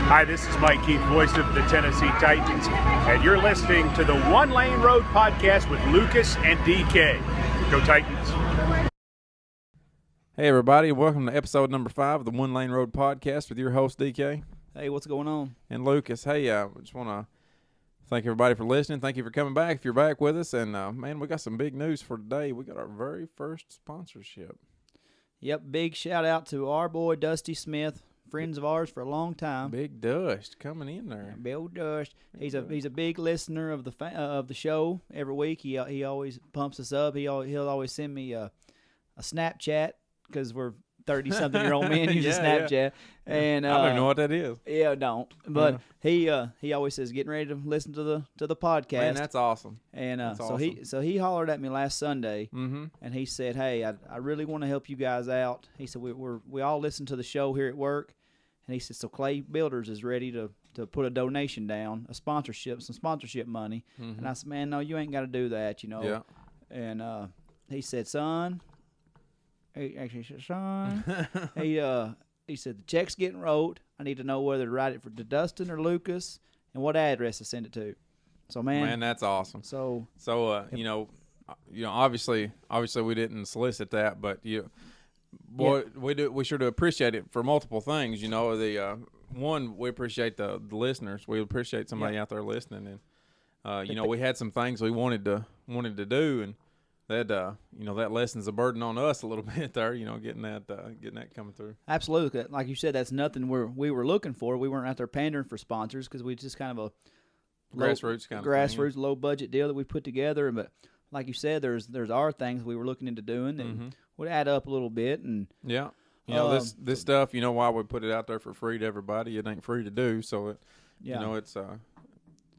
Hi, this is Mike Keith, voice of the Tennessee Titans, and you're listening to the One Lane Road podcast with Lucas and DK. Go Titans. Hey, everybody, welcome to episode number 5 of the One Lane Road podcast with your host, DK. Hey, what's going on? And Lucas. Hey, I just want to thank everybody for listening. Thank you for coming back if you're back with us. And, man, we got some big news for today. We got our very first sponsorship. Yep, big shout out to our boy Dusty Smith, friends of ours for a long time. Big Dust coming in there. Bill Dust. He's a big listener of the show every week. He always pumps us up. He'll always send me a Snapchat because we're 30-something-year-old men use a Snapchat. Yeah. And I don't even know what that is. Yeah, don't. But he always says getting ready to listen to the podcast. Man, that's awesome. And that's so awesome. he hollered at me last Sunday, Mm-hmm. and he said, "Hey, I really want to help you guys out." He said we all listen to the show here at work, and he said so Clay Builders is ready to put a donation down, some sponsorship money. Mm-hmm. And I said, "Man, no, you ain't got to do that, you know." Yeah. And he said, "Son," he actually said, "Son," he said the check's getting wrote. I need to know whether to write it to Dustin or Lucas, and what address to send it to. So man, that's awesome. So you know, obviously we didn't solicit that, but we sure do appreciate it for multiple things. You know, one, we appreciate the listeners. We appreciate somebody out there listening, and we had some things we wanted to do, and that that lessens a burden on us a little bit there. You know, getting that coming through. Absolutely, like you said, that's nothing we were looking for. We weren't out there pandering for sponsors because we just kind of a grassroots low budget deal that we put together. But like you said, there's our things we were looking into doing and would add up a little bit. And yeah, this stuff, why we put it out there for free to everybody. It ain't free to do, so it's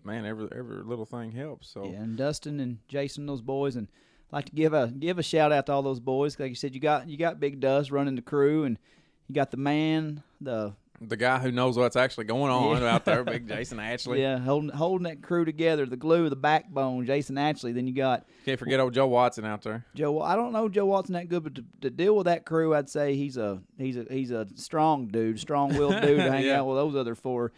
man, every little thing helps. So yeah, and Dustin and Jason, those boys, and I'd like to give a shout out to all those boys. Like you said, you got Big Dust running the crew, and you got the guy who knows what's actually going on out there, Big Jason Ashley. Yeah, holding that crew together, the glue, the backbone, Jason Ashley. Then you got can't forget old Joe Watson out there. I don't know Joe Watson that good, but to deal with that crew, I'd say he's a strong dude, strong-willed dude to hang out with those other four.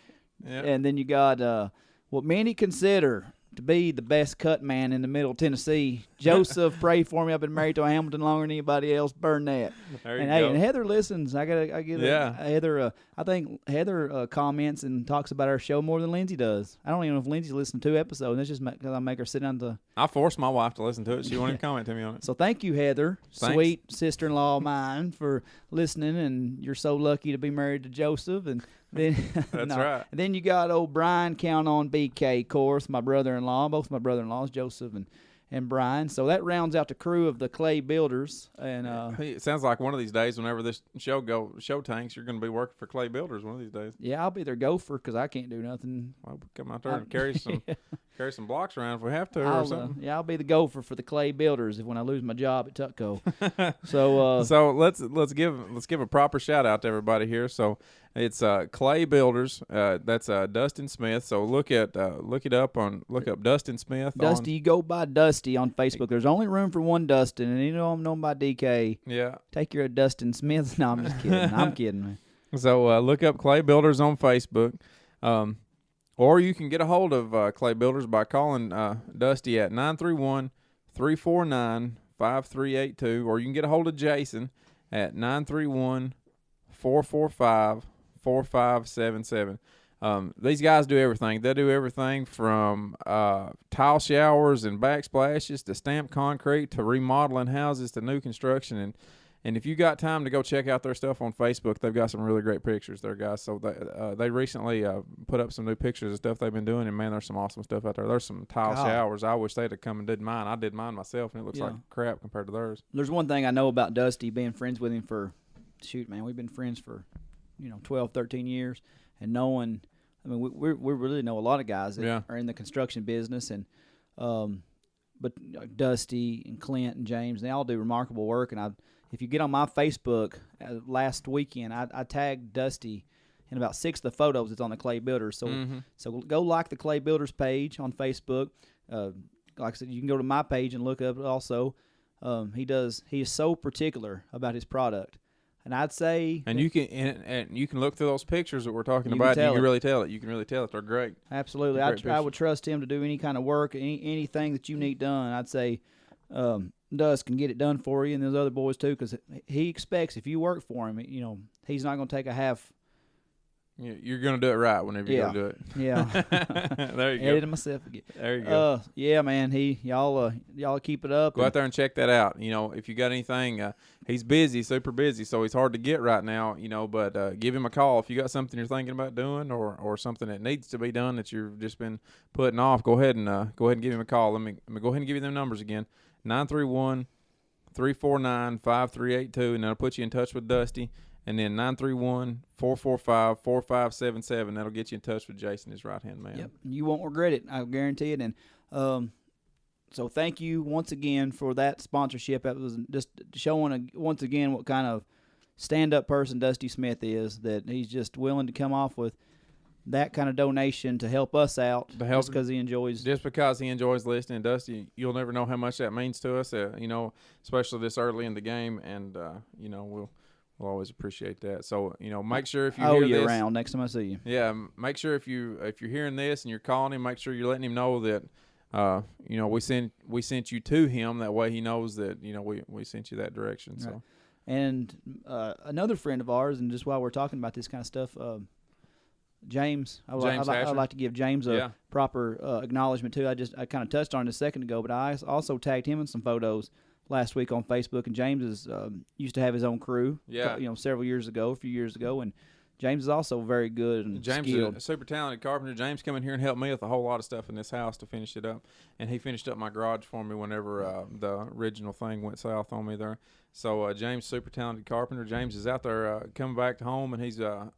Yeah. And then you got what many consider to be the best cut man in the Middle Tennessee. Joseph, pray for me. I've been married to a Hamilton longer than anybody else. Burnett. And Heather listens. I get Heather. I think Heather comments and talks about our show more than Lindsay does. I don't even know if Lindsay's listened to 2 episodes. That's just because I make her sit down I forced my wife to listen to it. She won't even comment to me on it. So thank you, Heather, Thanks. Sweet sister-in-law of mine, for listening. And you're so lucky to be married to Joseph. And then that's right. And then you got old Brian, count on BK, of course, my brother-in-law. Both my brother-in-laws, Joseph and Brian. So that rounds out the crew of the Clay Builders. And it sounds like one of these days, whenever this show tanks, you're going to be working for Clay Builders one of these days. Yeah, I'll be their gopher because I can't do nothing. Well, come out there and carry some blocks around if we have to or something. I'll be the gopher for the Clay Builders when I lose my job at Tutco. So let's give a proper shout out to everybody here. So it's Clay Builders. That's Dustin Smith. So look up Dustin Smith. Dusty, you go by Dusty on Facebook. There's only room for one Dustin, and I'm known by DK. Yeah. Take your Dustin Smith. No, I'm just kidding. I'm kidding, man. So look up Clay Builders on Facebook. Or you can get a hold of Clay Builders by calling Dusty at 931-349-5382, or you can get a hold of Jason at 931-445-4577. These guys do everything. They do everything from tile showers and backsplashes to stamped concrete to remodeling houses to new construction. And if you got time to go check out their stuff on Facebook, they've got some really great pictures there, guys. So they recently put up some new pictures of stuff they've been doing, and, man, there's some awesome stuff out there. There's some tile showers. I wish they'd have come and did mine. I did mine myself, and it looks like crap compared to theirs. There's one thing I know about Dusty, being friends with him for, we've been friends for, 12, 13 years, and knowing, we really know a lot of guys that are in the construction business, and but Dusty and Clint and James, they all do remarkable work, and if you get on my Facebook last weekend, I tagged Dusty in about 6 of the photos that's on the Clay Builders. So go like the Clay Builders page on Facebook. Like I said, you can go to my page and look up it also. He is so particular about his product. And I'd say, and you can and you can look through those pictures that we're talking You about. can You tell can it. really tell it. You can really tell it. They're great. absolutely, They're great I would pictures. trust him to do any kind of work, anything that you need done. I'd say Dust can get it done for you, and those other boys too, because he expects if you work for him, he's not going to take a half. You're gonna do it right whenever you go do it. Yeah. There you go. Edited myself again. There you go. Yeah, man. Y'all keep it up. Go out there and check that out. If you got anything, he's busy, super busy, so he's hard to get right now. But give him a call if you got something you're thinking about doing, or something that needs to be done that you've just been putting off. Go ahead and give him a call. Let me go ahead and give you them numbers again: 931-349-5382, and that'll put you in touch with Dusty. And then 931-445-4577. That'll get you in touch with Jason, his right-hand man. Yep, you won't regret it. I guarantee it. And so thank you once again for that sponsorship. That was just showing once again what kind of stand-up person Dusty Smith is, that he's just willing to come off with that kind of donation to help us out just because he enjoys. Just because he enjoys listening. Dusty, you'll never know how much that means to us, especially this early in the game. And, we'll always appreciate that. So, make sure if you hear this. Around next time I see you. Yeah, make sure if you're hearing this and you're calling him, make sure you're letting him know that, we sent you to him. That way he knows that, we sent you that direction. So. Right. And another friend of ours, and just while we're talking about this kind of stuff, James. I'd like to give James a proper acknowledgement too. I kind of touched on it a second ago, but I also tagged him in some photos last week on Facebook, and James used to have his own crew, several years ago, a few years ago, and James is also very good and James skilled. is a super talented carpenter. James come in here and helped me with a whole lot of stuff in this house to finish it up, and he finished up my garage for me whenever the original thing went south on me there. So James, super talented carpenter. James is out there coming back to home, and he's going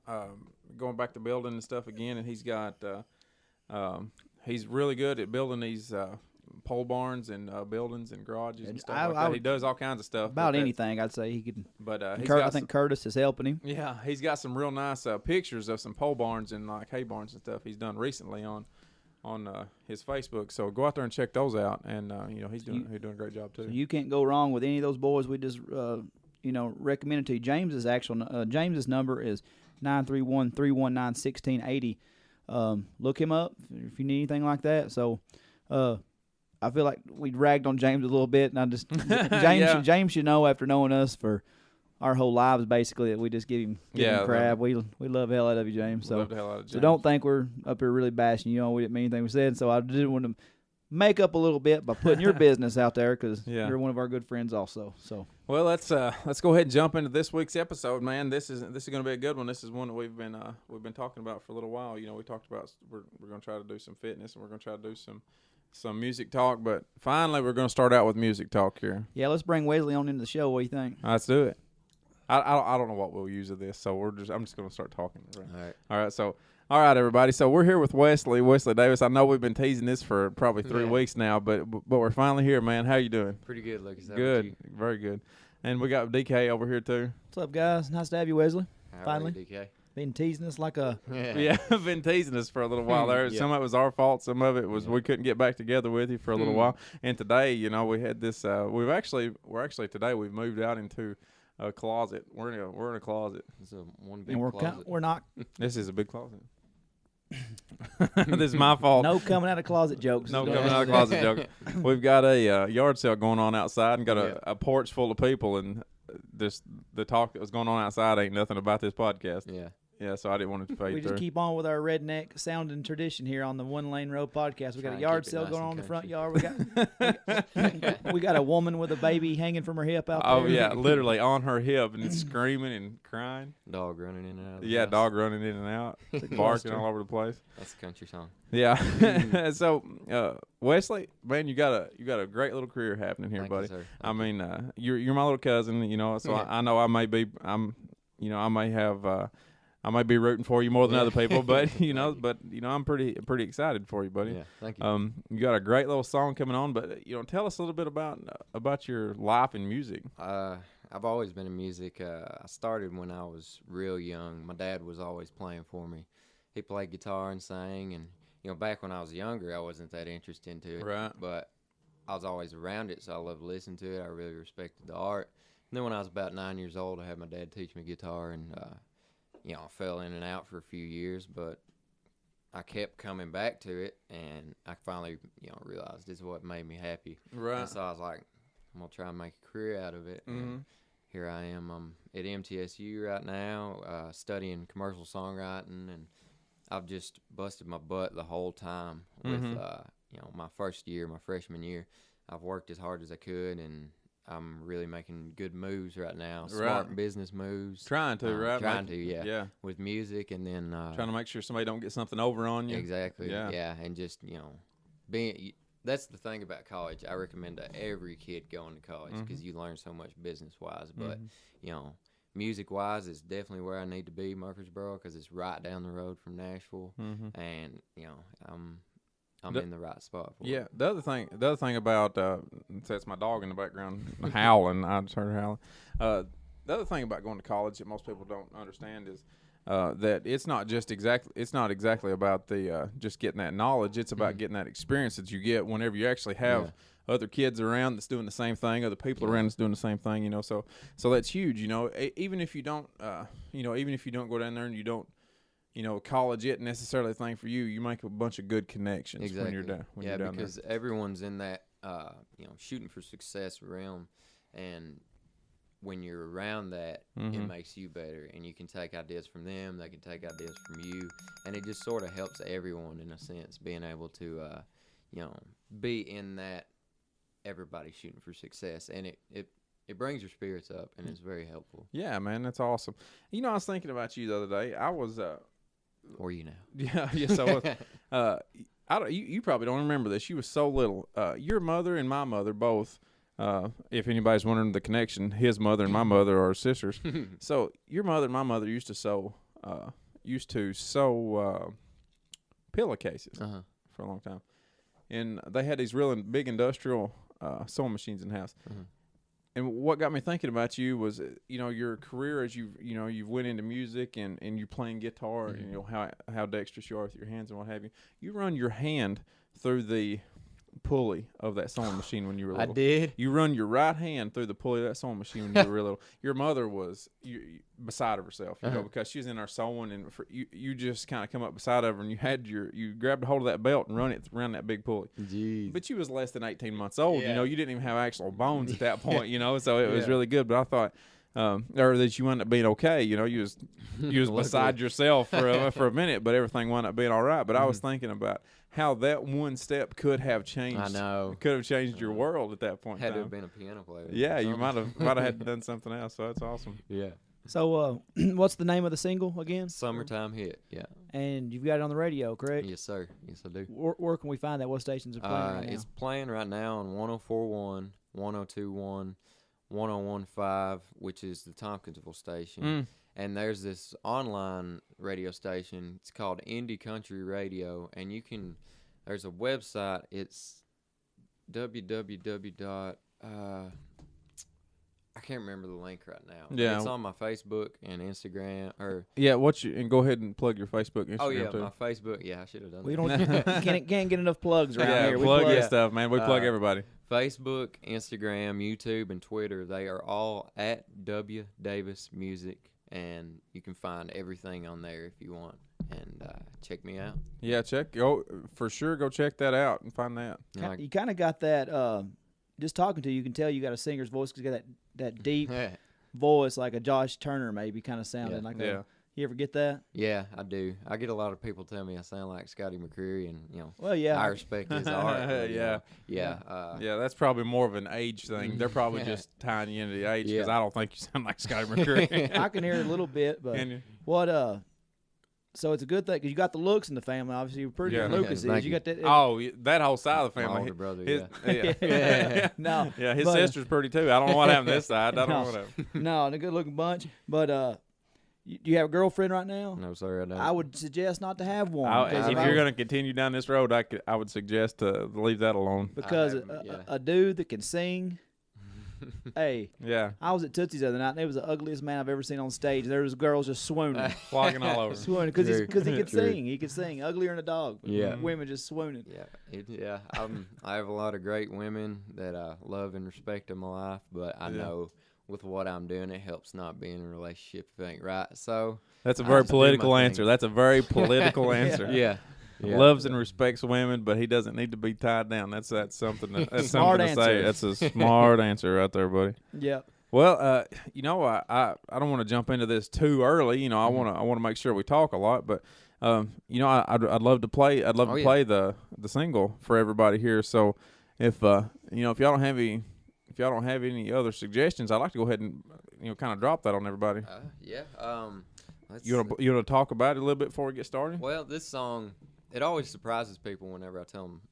back to building and stuff again, and he's got he's really good at building these pole barns and buildings and garages and stuff like that. He does all kinds of stuff. About anything, I'd say he could. But I think Curtis is helping him. Yeah, he's got some real nice pictures of some pole barns and like hay barns and stuff he's done recently on his Facebook. So go out there and check those out. And he's doing a great job too. So you can't go wrong with any of those boys we just recommended to you. James's number is 931-319-1680. Look him up if you need anything like that. So. I feel like we ragged on James a little bit, and I just James should know after knowing us for our whole lives basically that we just give him crap. We love the hell out of you, James. So don't think we're up here really bashing you. We didn't mean anything we said. So I didn't want to make up a little bit by putting your business out there because you're one of our good friends also. So well, let's go ahead and jump into this week's episode, man. This is going to be a good one. This is one that we've been talking about for a little while. We talked about we're going to try to do some fitness, and we're going to try to do some music talk, but finally we're going to start out with music talk here. Yeah, let's bring Wesley on into the show. What do you think? Let's do it. I don't know what we'll use of this, so I'm just going to start talking. Right? All right. So, all right, everybody. So we're here with Wesley Davis. I know we've been teasing this for probably 3 weeks now, but we're finally here, man. How you doing? Pretty good, Lucas. Good, very good. And we got DK over here too. What's up, guys? Nice to have you, Wesley. Finally, DK. Been teasing us like a been teasing us for a little while there. Some of it was our fault, some of it was we couldn't get back together with you for a little while. And today, we had this. We're actually today we've moved out into a closet. We're in a closet. It's one big closet. We're not. This is a big closet. This is my fault. No coming out of closet jokes. No coming out of closet jokes. We've got a yard sale going on outside and got a porch full of people, and the talk that was going on outside ain't nothing about this podcast. Yeah, so I didn't want it to fade We just keep on with our redneck sounding tradition here on the One Lane Road podcast. We got a yard sale going on in the front yard. We got a woman with a baby hanging from her hip out there. Oh, yeah, literally on her hip and screaming and crying. Dog running in and out of the house. Dog running in and out, barking all over the place. That's a country song. Yeah. So, Wesley, man, you got a great little career happening here, buddy. You, sir. I mean, you're my little cousin, so I know I may be I might be rooting for you more than other people, but I'm pretty excited for you, buddy. Yeah, thank you. You got a great little song coming on, but tell us a little bit about your life in music. I've always been in music. I started when I was real young. My dad was always playing for me. He played guitar and sang, and back when I was younger, I wasn't that interested into it. Right. But I was always around it, so I loved listening to it. I really respected the art. then when I was about 9 years old, I had my dad teach me guitar, and I fell in and out for a few years, but I kept coming back to it, and I finally, realized this is what made me happy. Right. And so I was like, I'm gonna try and make a career out of it. And here I am. I'm at MTSU right now, studying commercial songwriting, and I've just busted my butt the whole time with, my first year, my freshman year. I've worked as hard as I could, and I'm really making good moves right now. Smart business moves. Trying to, right? Trying to, yeah. With music, and then trying to make sure somebody don't get something over on you. Exactly. Yeah, and just being. That's the thing about college. I recommend to every kid going to college because you learn so much business wise. But music wise, it's definitely where I need to be, Murfreesboro, because it's right down the road from Nashville, and I'm in the right spot for it. The other thing about that's my dog in the background howling. I just heard her howling. The other thing about going to college that most people don't understand is that it's not exactly about the just getting that knowledge. It's about getting that experience that you get whenever you actually have other kids around that's doing the same thing, other people around that's doing the same thing. So that's huge. Even if you don't, even if you don't go down there and you don't. College isn't necessarily a thing for you. You make a bunch of good connections when you're down. When you're down because everyone's in that shooting for success realm, and when you're around that, it makes you better, and you can take ideas from them. They can take ideas from you, and it just sort of helps everyone in a sense, being able to be in that everybody shooting for success, and it brings your spirits up, and it's very helpful. Yeah, man, that's awesome. I was thinking about you the other day. I was. Or you know. Yeah, yes, I was. You probably don't remember this. You was so little. Your mother and my mother both. If anybody's wondering the connection, his mother and my mother are sisters. So your mother and my mother used to sew pillowcases for a long time, and they had these really big industrial sewing machines in the house. And what got me thinking about you was, your career as you've went into music and you're playing guitar, and how dexterous you are with your hands and what have you. You run your hand through the pulley of that sewing machine when you were little. I did. You run your right hand through the pulley of that sewing machine when you were real little. Your mother was beside of herself, because she was in there sewing, and you just kind of come up beside of her, and you grabbed a hold of that belt and run it around that big pulley. Jeez. But you was less than 18 months old. You didn't even have actual bones at that point. So it was really good. But I thought. Or that you wound up being okay. You was beside yourself for a minute, but everything wound up being all right. But I was thinking about how that one step could have changed. I know. Could have changed your world at that point. Had to have been a piano player. Yeah, you might have had to done something else. So that's awesome. Yeah. So what's the name of the single again? Summertime Hit. Yeah. And you've got it on the radio, correct? Yes, sir. Yes, I do. Where can we find that? What stations are playing right now? It's playing right now on 104.1, 102.1. 101.5, which is the Tompkinsville station, and there's this online radio station. It's called Indie Country Radio, and there's a website. It's www. I can't remember the link right now. Yeah, it's on my Facebook and Instagram. And go ahead and plug your Facebook, Instagram. Oh yeah, too. My Facebook. Yeah, I should have done. We that. don't can't get enough plugs around here. We plug your stuff, man. We plug everybody. Facebook, Instagram, YouTube, and Twitter. They are all at W Davis Music, and you can find everything on there if you want. And check me out. Yeah, go check that out and find that. You kind of got that. Just talking to you, you can tell you got a singer's voice because you got that deep voice, like a Josh Turner, maybe kind of sounding like that. You ever get that? Yeah, I do. I get a lot of people tell me I sound like Scotty McCreery, and well, yeah, I respect his art. Yeah, that's probably more of an age thing. They're probably just tying you into the age because I don't think you sound like Scotty McCreery. I can hear it a little bit, but so it's a good thing because you got the looks in the family. Obviously, you're pretty good. Lucas is. You got that. That whole side of the family. My older brother. His sister's pretty too. I don't know what happened to this side. I don't know what happened. No, a good looking bunch. But do you have a girlfriend right now? No, sir, I don't. I would suggest not to have one. If you're going to continue down this road, I would suggest to leave that alone. Because a dude that can sing. Hey, I was at Tootsie's the other night, and it was the ugliest man I've ever seen on stage. There was girls just swooning, flogging all over, swooning because he could sing. He could sing, uglier than a dog. Yeah, women just swooning. I have a lot of great women that I love and respect in my life, but I know with what I'm doing, it helps not be in a relationship if it ain't right. So that's a very political answer. That's a very political answer. Yeah. Loves and respects women, but he doesn't need to be tied down. That's something. That's something to say. That's a smart answer right there, buddy. Yep. Well, I don't want to jump into this too early. I want to make sure we talk a lot, but I'd love to play. I'd love to play the single for everybody here. So if y'all don't have any other suggestions, I'd like to go ahead and kind of drop that on everybody. You want to talk about it a little bit before we get started? Well, this song, it always surprises people whenever I tell them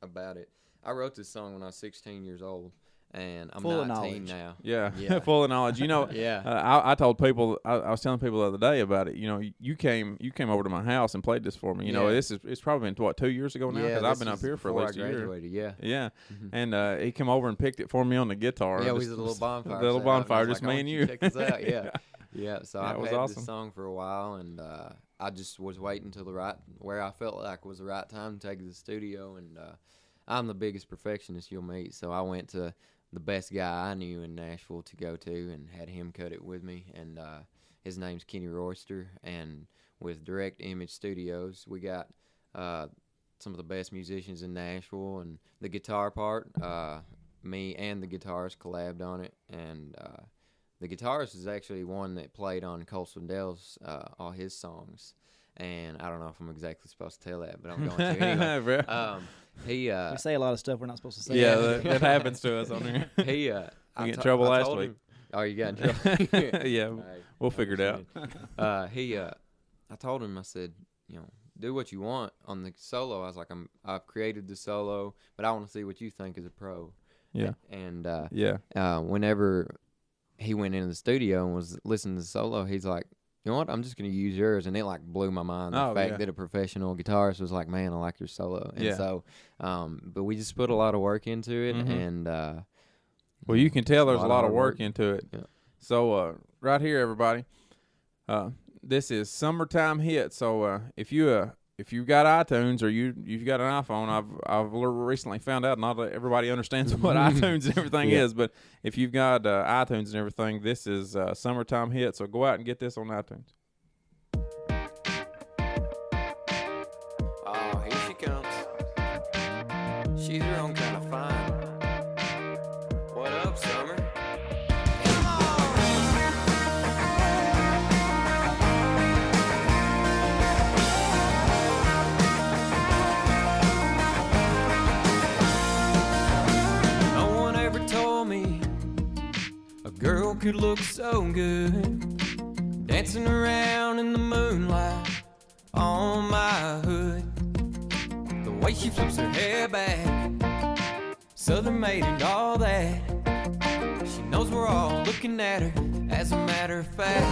about it. I wrote this song when I was 16 years old. And I'm full 19 now. Yeah. Full of knowledge. I told people, I was telling people the other day about it. You came over to my house and played this for me. It's probably been 2 years ago now, because I've been up here for at least a year. Yeah. Mm-hmm. And he came over and picked it for me on the guitar. Yeah, we was a little bonfire. The little bonfire, just me and you. Check this out. Yeah. So I've had awesome. this song for a while, and I just was waiting till where I felt like was the right time to take it to the studio. And I'm the biggest perfectionist you'll meet, so I went to the best guy I knew in Nashville to go to and had him cut it with me. And his name's Kenny Royster. And with Direct Image Studios, we got some of the best musicians in Nashville. And the guitar part, me and the guitarist collabed on it. And the guitarist is actually one that played on Cole Swindell's all his songs. And I don't know if I'm exactly supposed to tell that, but I'm going to anyway. We say a lot of stuff we're not supposed to say. Yeah, that happens to us on here. You got in trouble last week. You got in trouble? Yeah, we'll figure it out. I told him, I said, do what you want on the solo. I was like, I've created the solo, but I want to see what you think as a pro. Yeah. And whenever he went into the studio and was listening to the solo, he's like, you know what? I'm just going to use yours. And it blew my mind. The fact that a professional guitarist was like, man, I like your solo. And so, but we just put a lot of work into it. Mm-hmm. And, well, you can tell there's a lot of work into it. Yeah. So, right here, everybody, this is Summertime Hit. So, if you've got iTunes or you've got an iPhone, I've recently found out not everybody understands what iTunes and everything is, but if you've got iTunes and everything, this is Summertime Hit. So go out and get this on iTunes. Oh, here she comes. She's her own kind of fine. What up, Summer? Girl could look so good, dancing around in the moonlight on my hood. The way she flips her hair back, Southern maid and all that. She knows we're all looking at her, as a matter of fact.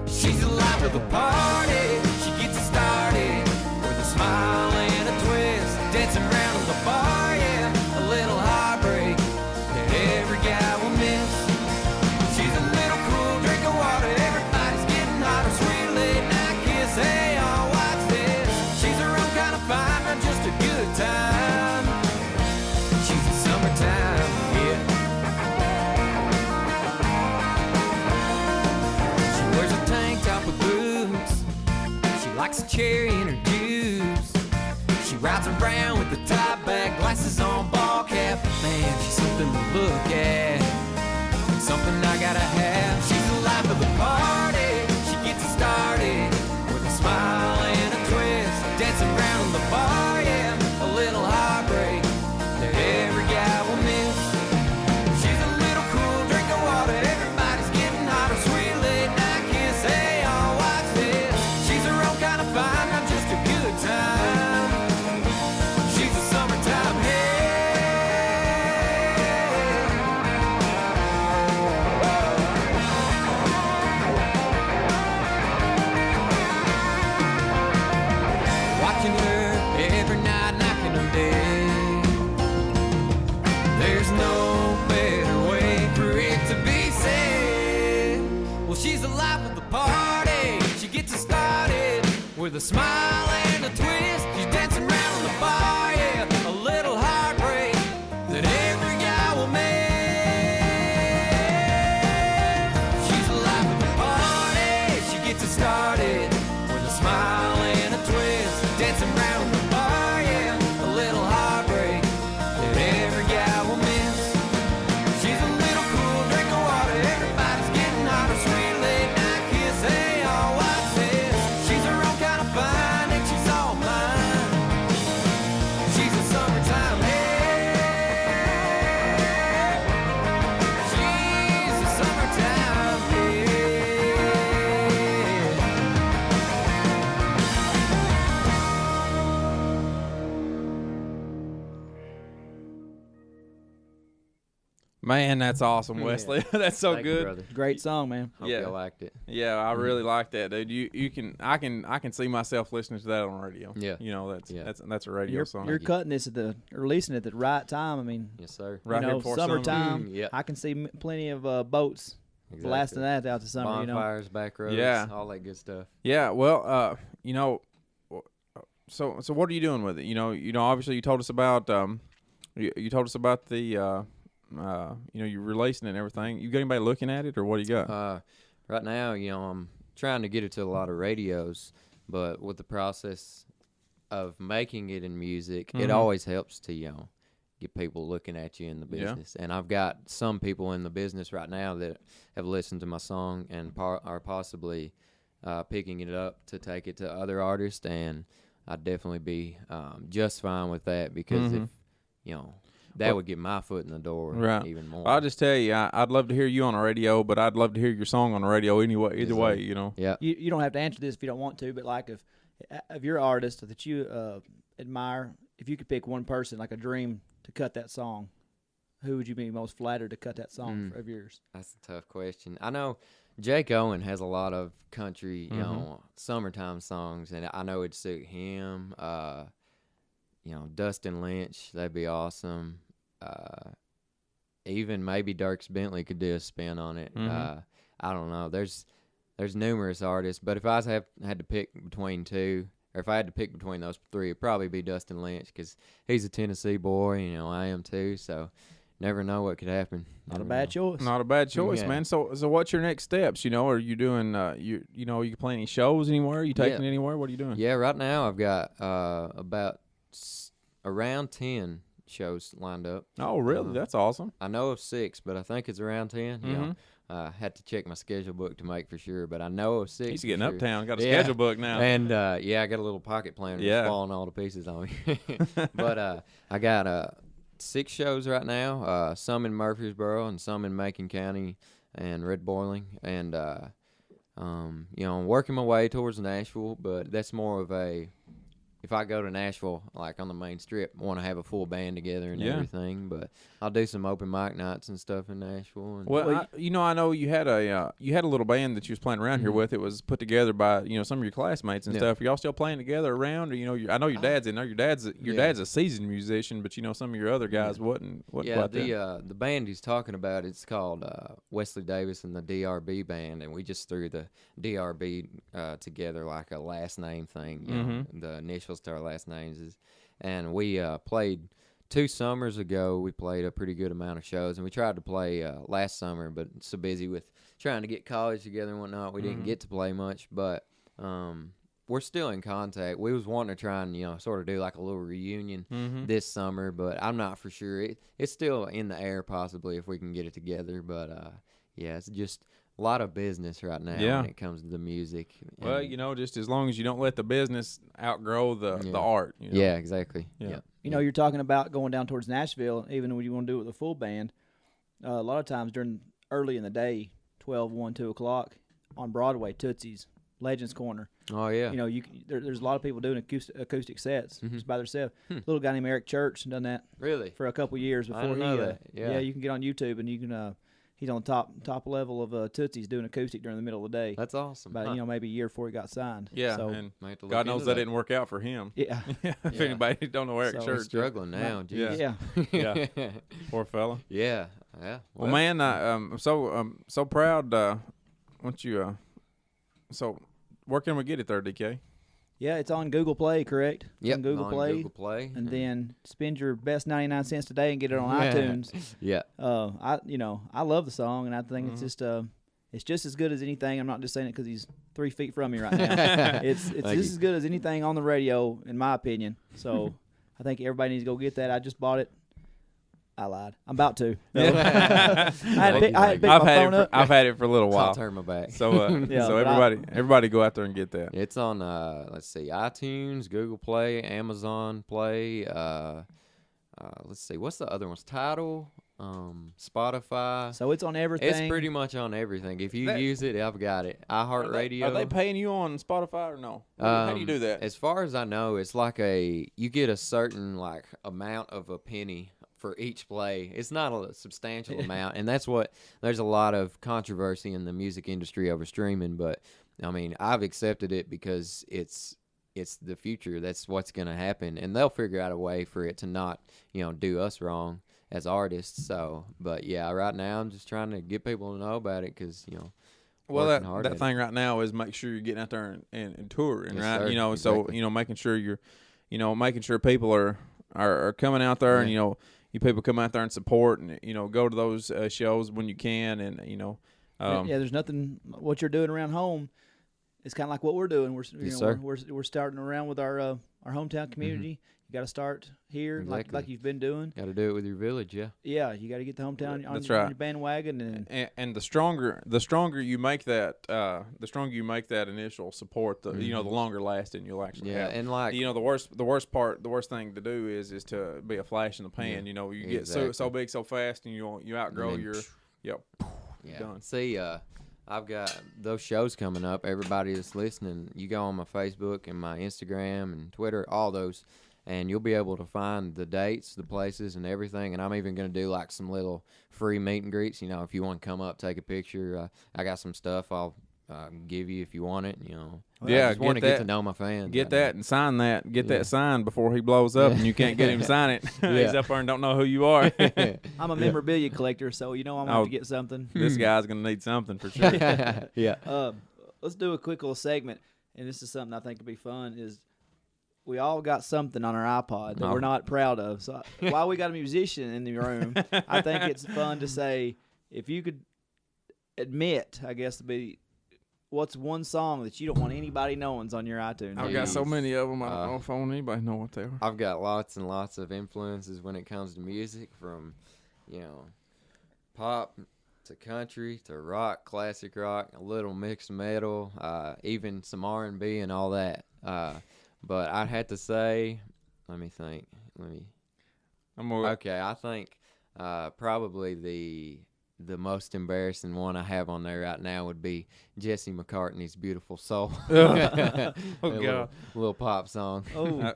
She's the life of the party, she gets it started with a smile and a twist, dancing around on the bar, yeah, a little heartbreak that every guy will miss. She's a little cool drink of water, everybody's getting hot, a sweet late night kiss. Hey, y'all, watch this. She's her own kind of fine, not just a good time. She's a summertime hit. She wears a tank top with boots, she likes a cherry in her juice. She rides around with the top back, glasses on, ball cap. Man, she's something to look at, something I gotta have. She's the life of the party, she gets it started with a smile and a twist, dancing around on the bar, yeah, a little heartbreak that every guy will miss. She's a little cool drink of water, everybody's getting hot, a sweet late night kiss. Hey, y'all, watch this. She's her own kind of fine, not just a good time. She's a summertime hit. Watching her every night, knocking them dead. There's no better way for it to be said. Well, she's the life of the party, she gets it started with a smile and a twist. She's dancing around on the bar, yeah, a little heartbreak that every guy will make. Man, that's awesome, Wesley. That's so Thank you, good. brother. Great song, man. Hope y'all liked it. Yeah, I really like that, dude. I can see myself listening to that on the radio. Yeah. You know, that's a radio song. You're cutting this releasing it at the right time. I mean, Yes, sir. Right here before summertime. summer. Yep. I can see plenty of boats blasting that out the summer. Bonfires, back roads, all that good stuff. Yeah, well, so what are you doing with it? Obviously you told us about you told us about the you're releasing it and everything. You got anybody looking at it, or what do you got? Right now, I'm trying to get it to a lot of radios, but with the process of making it in music, it always helps to get people looking at you in the business. And I've got some people in the business right now that have listened to my song and are possibly picking it up to take it to other artists, and I'd definitely be just fine with that, because if that would get my foot in the door even more. I'll just tell you, I'd love to hear you on the radio, but I'd love to hear your song on the radio anyway. Either way, Yeah. You don't have to answer this if you don't want to, but like if your artist that you admire, if you could pick one person, like a dream, to cut that song, who would you be most flattered to cut that song of yours? That's a tough question. I know Jake Owen has a lot of country, summertime songs, and I know it'd suit him. Dustin Lynch, that'd be awesome. Even maybe Dierks Bentley could do a spin on it. I don't know. There's numerous artists, but if I had to pick between two, or if I had to pick between those three, it'd probably be Dustin Lynch, because he's a Tennessee boy. I am too. So never know what could happen. Not a bad choice. Not a bad choice, man. So what's your next steps? Are you doing? You playing any shows anywhere? Are you taking it anywhere? What are you doing? Yeah, right now I've got about around 10 shows lined up. Oh, really? That's awesome. I know of 6, but I think it's around 10. Had to check my schedule book to make for sure, but I know of 6. He's getting uptown. Got a schedule book now. And I got a little pocket planner that's falling all to pieces on me. But I got 6 shows right now. Some in Murfreesboro and some in Macon County and Red Boiling, and I'm working my way towards Nashville, but that's more of a, if I go to Nashville, like on the main strip, I want to have a full band together and everything. But I'll do some open mic nights and stuff in Nashville. And I know you had a little band that you was playing around here with. It was put together by some of your classmates and stuff. Are y'all still playing together around? Or I know your dad's in there. Your dad's a seasoned musician, but some of your other guys wasn't quite that. The band he's talking about, it's called Wesley Davis and the DRB band, and we just threw the DRB together like a last name thing. The initials to our last names and we played 2 summers ago. We played a pretty good amount of shows, and we tried to play last summer, but so busy with trying to get college together and whatnot, we didn't get to play much. But we're still in contact. We was wanting to try and sort of do like a little reunion this summer, but I'm not for sure. It's still in the air, possibly, if we can get it together. But it's just a lot of business right now when it comes to the music. Well, just as long as you don't let the business outgrow the art. Yeah, exactly. Yeah. You're talking about going down towards Nashville, even when you want to do it with a full band. A lot of times early in the day, 12, 1, 2 o'clock, on Broadway, Tootsie's, Legends Corner. Oh, yeah. There's a lot of people doing acoustic sets just by themselves. Little guy named Eric Church done that for a couple years before I didn't know that. Yeah, you can get on YouTube and you can he's on the top level of Tootsie's doing acoustic during the middle of the day. That's awesome. About maybe a year before he got signed. Yeah, so, and God knows that didn't work out for him. Yeah. If anybody don't know Eric Church, he's struggling now. Geez. Yeah. Poor fella. Yeah. Well, man, I'm so proud. Once you so where can we get it there, DK? Yeah, it's on Google Play, correct? Yep, on Google Play. Google Play. And then spend your best 99 cents today and get it on iTunes. Yeah. I love the song, and I think it's just as good as anything. I'm not just saying it because he's 3 feet from me right now. It's just as good as anything on the radio, in my opinion. So I think everybody needs to go get that. I just bought it. I lied. I'm about to. No. I've had it for a little while. I'll turn my back. So so everybody go out there and get that. It's on let's see, iTunes, Google Play, Amazon Play. Let's see, what's the other ones? Tidal, Spotify. So it's on everything. It's pretty much on everything. If you use it, I've got it. iHeartRadio. Are they paying you on Spotify or no? How do you do that? As far as I know, it's like you get a certain amount of a penny for each play. It's not a substantial amount, and that's what there's a lot of controversy in the music industry over streaming. But I mean, I've accepted it because it's the future. That's what's going to happen, and they'll figure out a way for it to not, do us wrong as artists. So, but yeah, right now I'm just trying to get people to know about it because well, that thing right now is make sure you're getting out there and touring, yes, right? Sir. Exactly. So making sure you're, making sure people are coming out there, and you people come out there and support, and go to those shows when you can, and there's nothing what you're doing around home. It's kind of like what we're doing. We're starting around with our hometown community. Mm-hmm. You got to start here, exactly. like you've been doing. Got to do it with your village, yeah. Yeah, you got to get the hometown on your bandwagon, and the stronger you make that, initial support, the the longer lasting you'll actually have. And like the worst thing to do is to be a flash in the pan. You get so big so fast, and you outgrow your done. See, I've got those shows coming up. Everybody that's listening, you go on my Facebook and my Instagram and Twitter, all those, and you'll be able to find the dates, the places, and everything. And I'm even going to do like some little free meet and greets. If you want to come up, take a picture, I got some stuff I'll give you if you want it. I just want to get to know my fans. Get that and sign that. Get that signed before he blows up, and you can't get him to sign it. He's up there and don't know who you are. I'm a memorabilia collector, so I'm going to have to get something. This guy's going to need something for sure. Yeah. Let's do a quick little segment, and this is something I think would be fun, is we all got something on our iPod that we're not proud of. So while we got a musician in the room, I think it's fun to say, if you could admit, I guess, to be what's one song that you don't want anybody knowing's on your iTunes? I've got so many of them, I don't know if I want anybody to know what they are. I've got lots and lots of influences when it comes to music, from, pop to country to rock, classic rock, a little mixed metal, even some R&B and all that. But I'd have to say, let me think. Okay, I think probably the most embarrassing one I have on there right now would be Jesse McCartney's "Beautiful Soul." God, little pop song. Oh,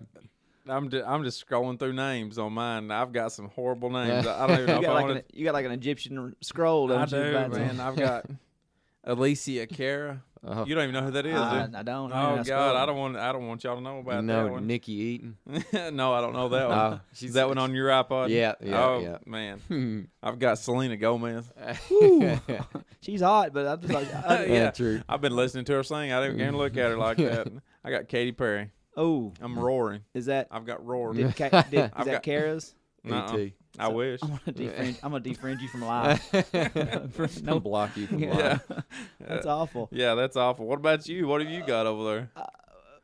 I'm just scrolling through names on mine. I've got some horrible names. I don't even know if I want to. You got like an Egyptian scroll, don't you? I do, man. I've got Alicia Cara. You don't even know who that is, I don't. Oh God, I don't want y'all to know about that one. Nikki Eaton. No, I don't know that one. Is that one on your iPod? Yeah. Man, I've got Selena Gomez. She's hot, but I'm just like, yeah, true. I've been listening to her sing. I didn't even look at her like that. I got Katy Perry. Oh, I'm roaring. Is that? I've got roaring. Is that Kara's? No, I wish. I'm gonna defriend you from life. No, block you from life. Yeah. That's awful. Yeah, that's awful. What about you? What have you got over there?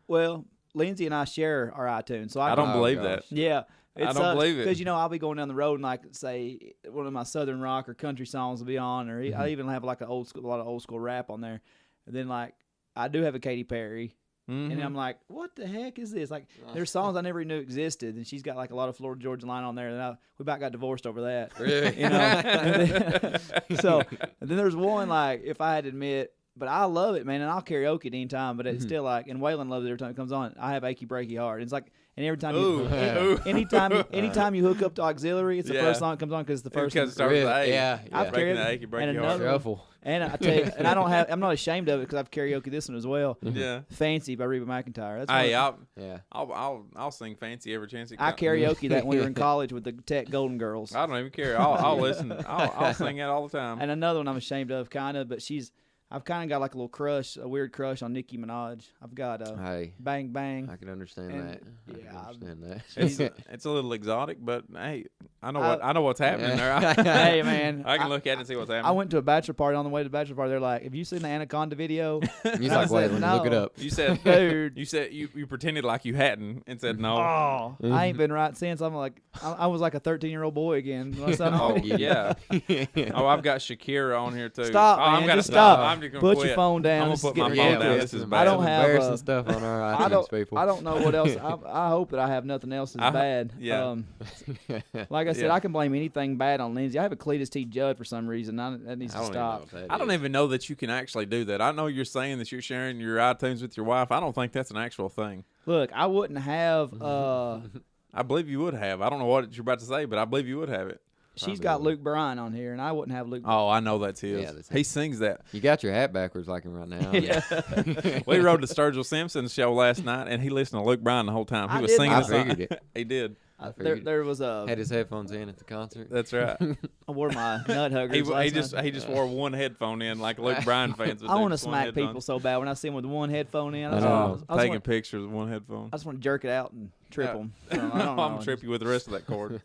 Well, Lindsay and I share our iTunes, so I don't believe that. Yeah. I don't believe it. Because, I'll be going down the road and, like, say, one of my Southern rock or country songs will be on, or I even have, like, a lot of old school rap on there. And then, like, I do have a Katy Perry. Mm-hmm. And I'm like, what the heck is this? Like, there's songs I never even knew existed, and she's got, like, a lot of Florida Georgia Line on there, and we about got divorced over that. Really? And then there's one, like, if I had to admit, but I love it, man, and I'll karaoke it anytime, but it's still, like, and Waylon loves it every time it comes on. I have Achy Breaky Heart. It's like, and every time anytime you hook up to auxiliary, it's the first song that comes on because it's the first one. Because it starts with A. Yeah. I've carried Achy Breaky Heart. Shuffle. And I tell you, and I'm not ashamed of it because I've karaoke this one as well. Yeah. Fancy by Reba McEntire. I'll sing Fancy every chance it I comes. karaoke that when we were in college with the Tech Golden Girls. I don't even care. I'll listen. I'll sing that all the time. And another one I'm ashamed of, kind of, but I've kind of got like a little crush, a weird crush on Nicki Minaj. I've got Bang Bang. I can understand that. It's a little exotic, but hey, I know what's happening there. Hey man, I can look at it and see what's happening. I went to a bachelor party. On the way to the bachelor party, they're like, "Have you seen the Anaconda video?" He's like, "Wait, no. Look it up." You said, "Dude." You said you pretended like you hadn't and said no. Oh, I ain't been right since. I'm like, I was like a 13-year-old boy again. Oh yeah. Oh, I've got Shakira on here too. Stop, man. I'm gonna Just stop. I'm just gonna put quit. your phone down. I'm gonna put my phone down. This is bad. I don't have embarrassing stuff on our iTunes, people. I don't know what else. I hope that I have nothing else that's bad. Yeah. Like I said, I can blame anything bad on Lindsay. I have a Cletus T. Judd for some reason. That needs to stop. I don't even know that you can actually do that. I know you're saying that you're sharing your iTunes with your wife. I don't think that's an actual thing. Look, I wouldn't have I believe you would have. I don't know what you're about to say, but I believe you would have it. She's got Luke Bryan on here, and I wouldn't have Luke. Oh, I know that's his. Yeah, that's he it. sings that. You got your hat backwards like him right now. Yeah. We rode the Sturgill Simpson show last night, and he listened to Luke Bryan the whole time. He was singing. I the song. figured it. He did. There was a. Had his headphones in at the concert. That's right. I wore my nut huggers. He just wore one headphone in like Luke Bryan fans would do. I want to just one smack headphone. people so bad when I see them with one headphone in. Taking pictures with one headphone. I just want to jerk it out and trip them. So, I don't know. I'm gonna trip you with the rest of that cord.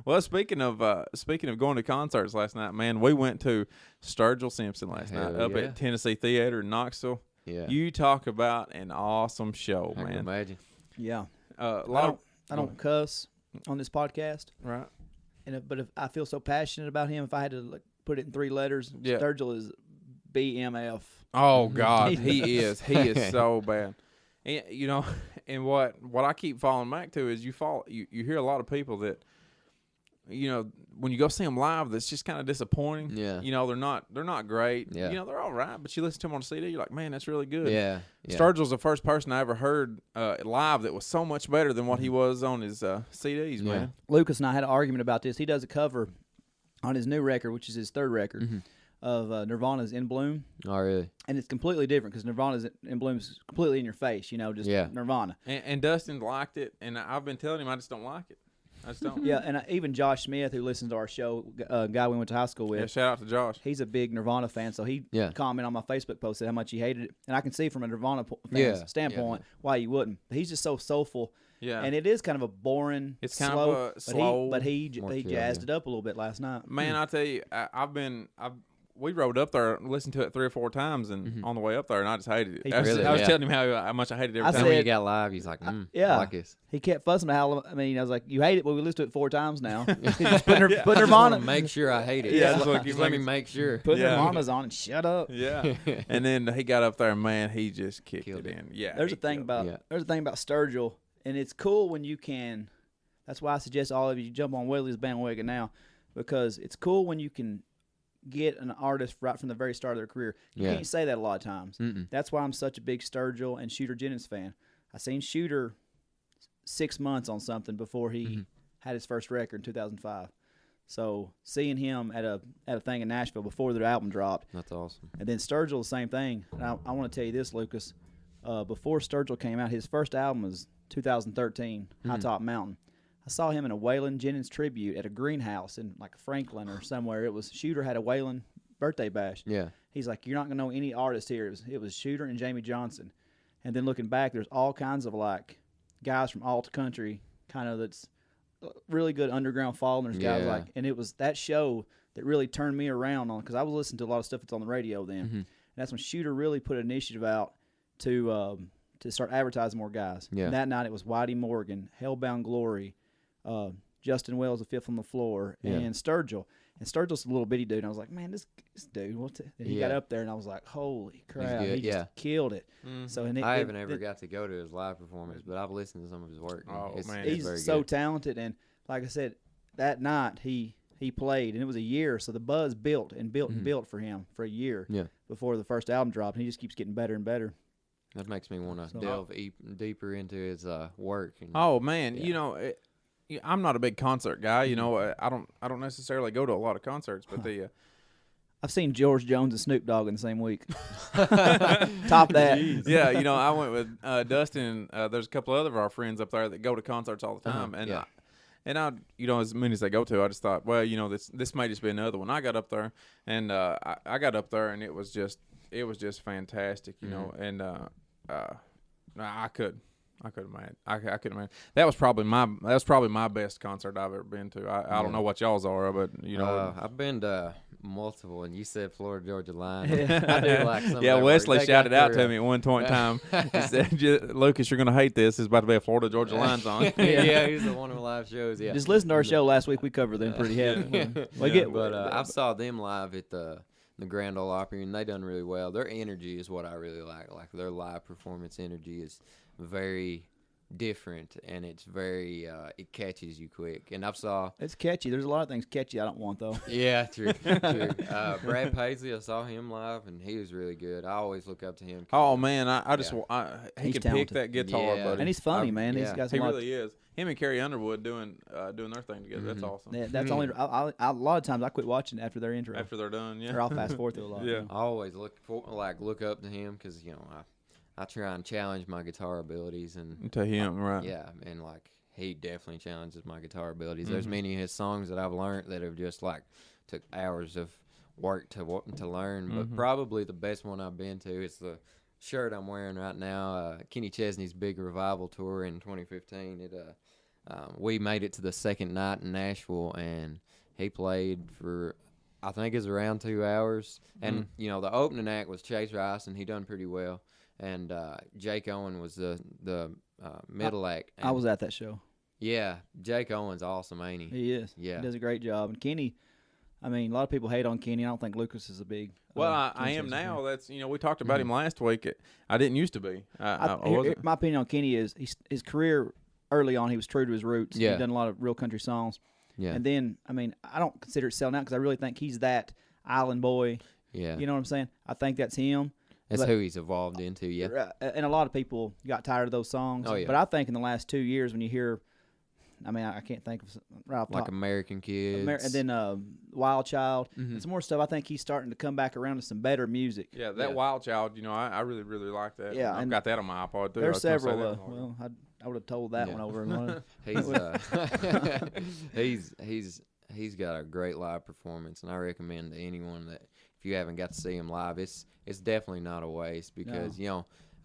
Well, speaking of going to concerts last night, man, we went to Sturgill Simpson last night up at Tennessee Theater in Knoxville. Yeah, you talk about an awesome show, man. I can imagine. Yeah, I don't cuss on this podcast, right? But if I feel so passionate about him, if I had to put it in 3 letters, Sturgill is BMF. Oh God, he is so bad. And and what I keep falling back to is you hear a lot of people that, when you go see them live, that's just kind of disappointing. Yeah. They're not great. Yeah. They're all right, but you listen to them on a CD, you're like, man, that's really good. Yeah. Sturgill's the first person I ever heard live that was so much better than what he was on his CDs, man. Lucas and I had an argument about this. He does a cover on his new record, which is his 3rd record, of Nirvana's In Bloom. Oh, really? And it's completely different because Nirvana's In Bloom's completely in your face, just Nirvana. And Dustin liked it, and I've been telling him I just don't like it. I just don't. Yeah, and even Josh Smith, who listens to our show, guy we went to high school with. Yeah, shout out to Josh. He's a big Nirvana fan, so he commented on my Facebook post, said how much he hated it. And I can see from a Nirvana fan's standpoint why you wouldn't. But he's just so soulful. Yeah. And it is kind of a boring, it's kind of a slow. But he jazzed it up a little bit last night. Man, I tell you, we rode up there, listened to it 3 or 4 times, and on the way up there, and I just hated it. I was telling him how much I hated it every time. When you got live, he's like, I like this. He kept fussing about how, I was like, you hate it? Well, we listened to it 4 times now. Just put Nirvana. Make sure I hate it. Yeah, just let me make sure. Put Nirvana's on and shut up. Yeah. And then he got up there, and man, he just kicked it in. Yeah. There's a thing about Sturgill, and it's cool when you can. That's why I suggest all of you jump on Wesley's bandwagon now, because it's cool when you can get an artist right from the very start of their career. You can't say that a lot of times. That's why I'm such a big Sturgill and Shooter Jennings fan. I seen Shooter 6 months on something before he had his first record in 2005. So seeing him at a thing in Nashville before their album dropped. That's awesome. And then Sturgill, the same thing. And I want to tell you this, Lucas. Before Sturgill came out, his first album was 2013, High Top Mountain. I saw him in a Waylon Jennings tribute at a greenhouse in like Franklin or somewhere. It was Shooter had a Waylon birthday bash. Yeah. He's like, you're not gonna know any artists here. It was Shooter and Jamie Johnson. And then looking back, there's all kinds of like guys from alt country, kind of that's really good underground followers. Guys like, and it was that show that really turned me around on, because I was listening to a lot of stuff that's on the radio then. And that's when Shooter really put an initiative out to start advertising more guys. Yeah. And that night it was Whitey Morgan, Hellbound Glory, Justin Wells, the Fifth on the Floor, and Sturgill. And Sturgill's a little bitty dude. And I was like, man, this dude, and he got up there, and I was like, holy crap, he just killed it. So I haven't ever got to go to his live performance, but I've listened to some of his work. Oh, man. He's very so good. talented. And like I said, that night he played, and it was a year. So the buzz built and built and built for him for a year before the first album dropped. And he just keeps getting better and better. That makes me want to delve deeper into his work. And, oh, man. I'm not a big concert guy. I don't necessarily go to a lot of concerts, but I've seen George Jones and Snoop Dogg in the same week. Top that. Jeez. Yeah, I went with Dustin. There's a couple other of our friends up there that go to concerts all the time, and I, as many as they go to, I just thought, well, this may just be another one. I got up there, and I got up there, and it was just fantastic, and I couldn't imagine. I couldn't imagine. That was probably my best concert I've ever been to. I don't know what y'all's are, but I've been to multiple, and you said Florida Georgia Line. I do like some. Yeah, Wesley shouted out to me at one point in time. He said, "Lucas, you're gonna hate this. There's about to be a Florida Georgia Line song." Yeah, he's the one of the live shows. Yeah, just listen to our show last week. We covered them pretty heavy. I saw them live at the Grand Ole Opry, and they done really well. Their energy is what I really like. Like their live performance energy is very different, and it's very it catches you quick. And it's catchy. There's a lot of things catchy I don't want though. Yeah, true. Brad Paisley, I saw him live, and he was really good. I always look up to him. Oh man, he He's can talented. pick that guitar, buddy. And he's funny, man. He's got some he really is. Him and Carrie Underwood doing their thing together. That's awesome. Yeah, that's only. A lot of times I quit watching after their intro. After they're done, yeah. Or I'll fast forward through a lot. Yeah. I always look up to him because I try and challenge my guitar abilities and to him, right? Yeah, and like he definitely challenges my guitar abilities. There's many of his songs that I've learned that have just like took hours of work to learn. But probably the best one I've been to is the shirt I'm wearing right now. Kenny Chesney's big revival tour in 2015. We made it to the second night in Nashville, and he played for I think it's around 2 hours. And the opening act was Chase Rice, and he done pretty well. And Jake Owen was the middle act. I was at that show. Yeah, Jake Owen's awesome, ain't he? He is. Yeah, he does a great job. And Kenny, I mean, a lot of people hate on Kenny. I don't think Lucas is a big. Well, I am now. Fan. That's we talked about him last week. I didn't used to be. I wasn't. My opinion on Kenny is his career early on. He was true to his roots. Yeah, he's done a lot of real country songs. Yeah, and then I mean, I don't consider it selling out because I really think he's that island boy. Yeah, you know what I'm saying? I think that's him. That's who he's evolved into. Yeah, and a lot of people got tired of those songs. Oh yeah. But I think in the last 2 years, when you hear, I mean, I can't think of right off the like top. American Kids, and then Wild Child, and some more stuff. I think he's starting to come back around to some better music. Yeah, that Wild Child, I really, really like that. Yeah, I've got that on my iPod too. There's several. Well, I would have told that one over and one. He's got a great live performance, and I recommend to anyone that if you haven't got to see him live, it's definitely not a waste because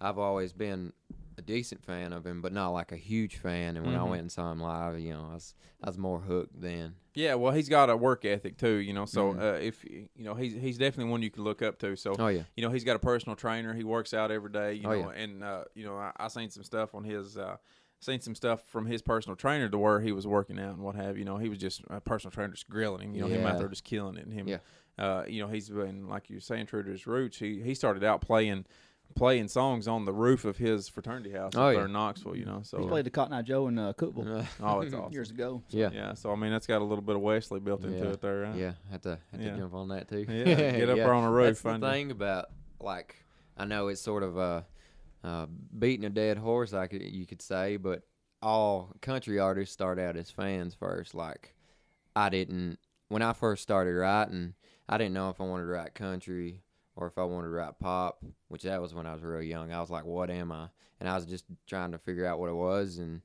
I've always been a decent fan of him, but not like a huge fan. And when I went and saw him live, I was more hooked then. Yeah, well, he's got a work ethic too, So if he's definitely one you can look up to. So he's got a personal trainer. He works out every day. And I seen some stuff on his. Seen some stuff from his personal trainer to where he was working out and what have you. He was just a personal trainer just grilling him. Him out there just killing it. And him, he's been, like you're saying, true to his roots. He started out playing songs on the roof of his fraternity house up there in Knoxville. So he played the Cotton Eye Joe in Cookville. Oh, it's awesome. Years ago. So. Yeah. So I mean, that's got a little bit of Wesley built into it there, right? Yeah, had to jump on that too. Yeah, get up there on the roof. That's the thing about I know it's sort of beating a dead horse, you could say, but all country artists start out as fans first. Like, when I first started writing, I didn't know if I wanted to write country or if I wanted to write pop, which that was when I was real young. I was like, what am I? And I was just trying to figure out what it was, and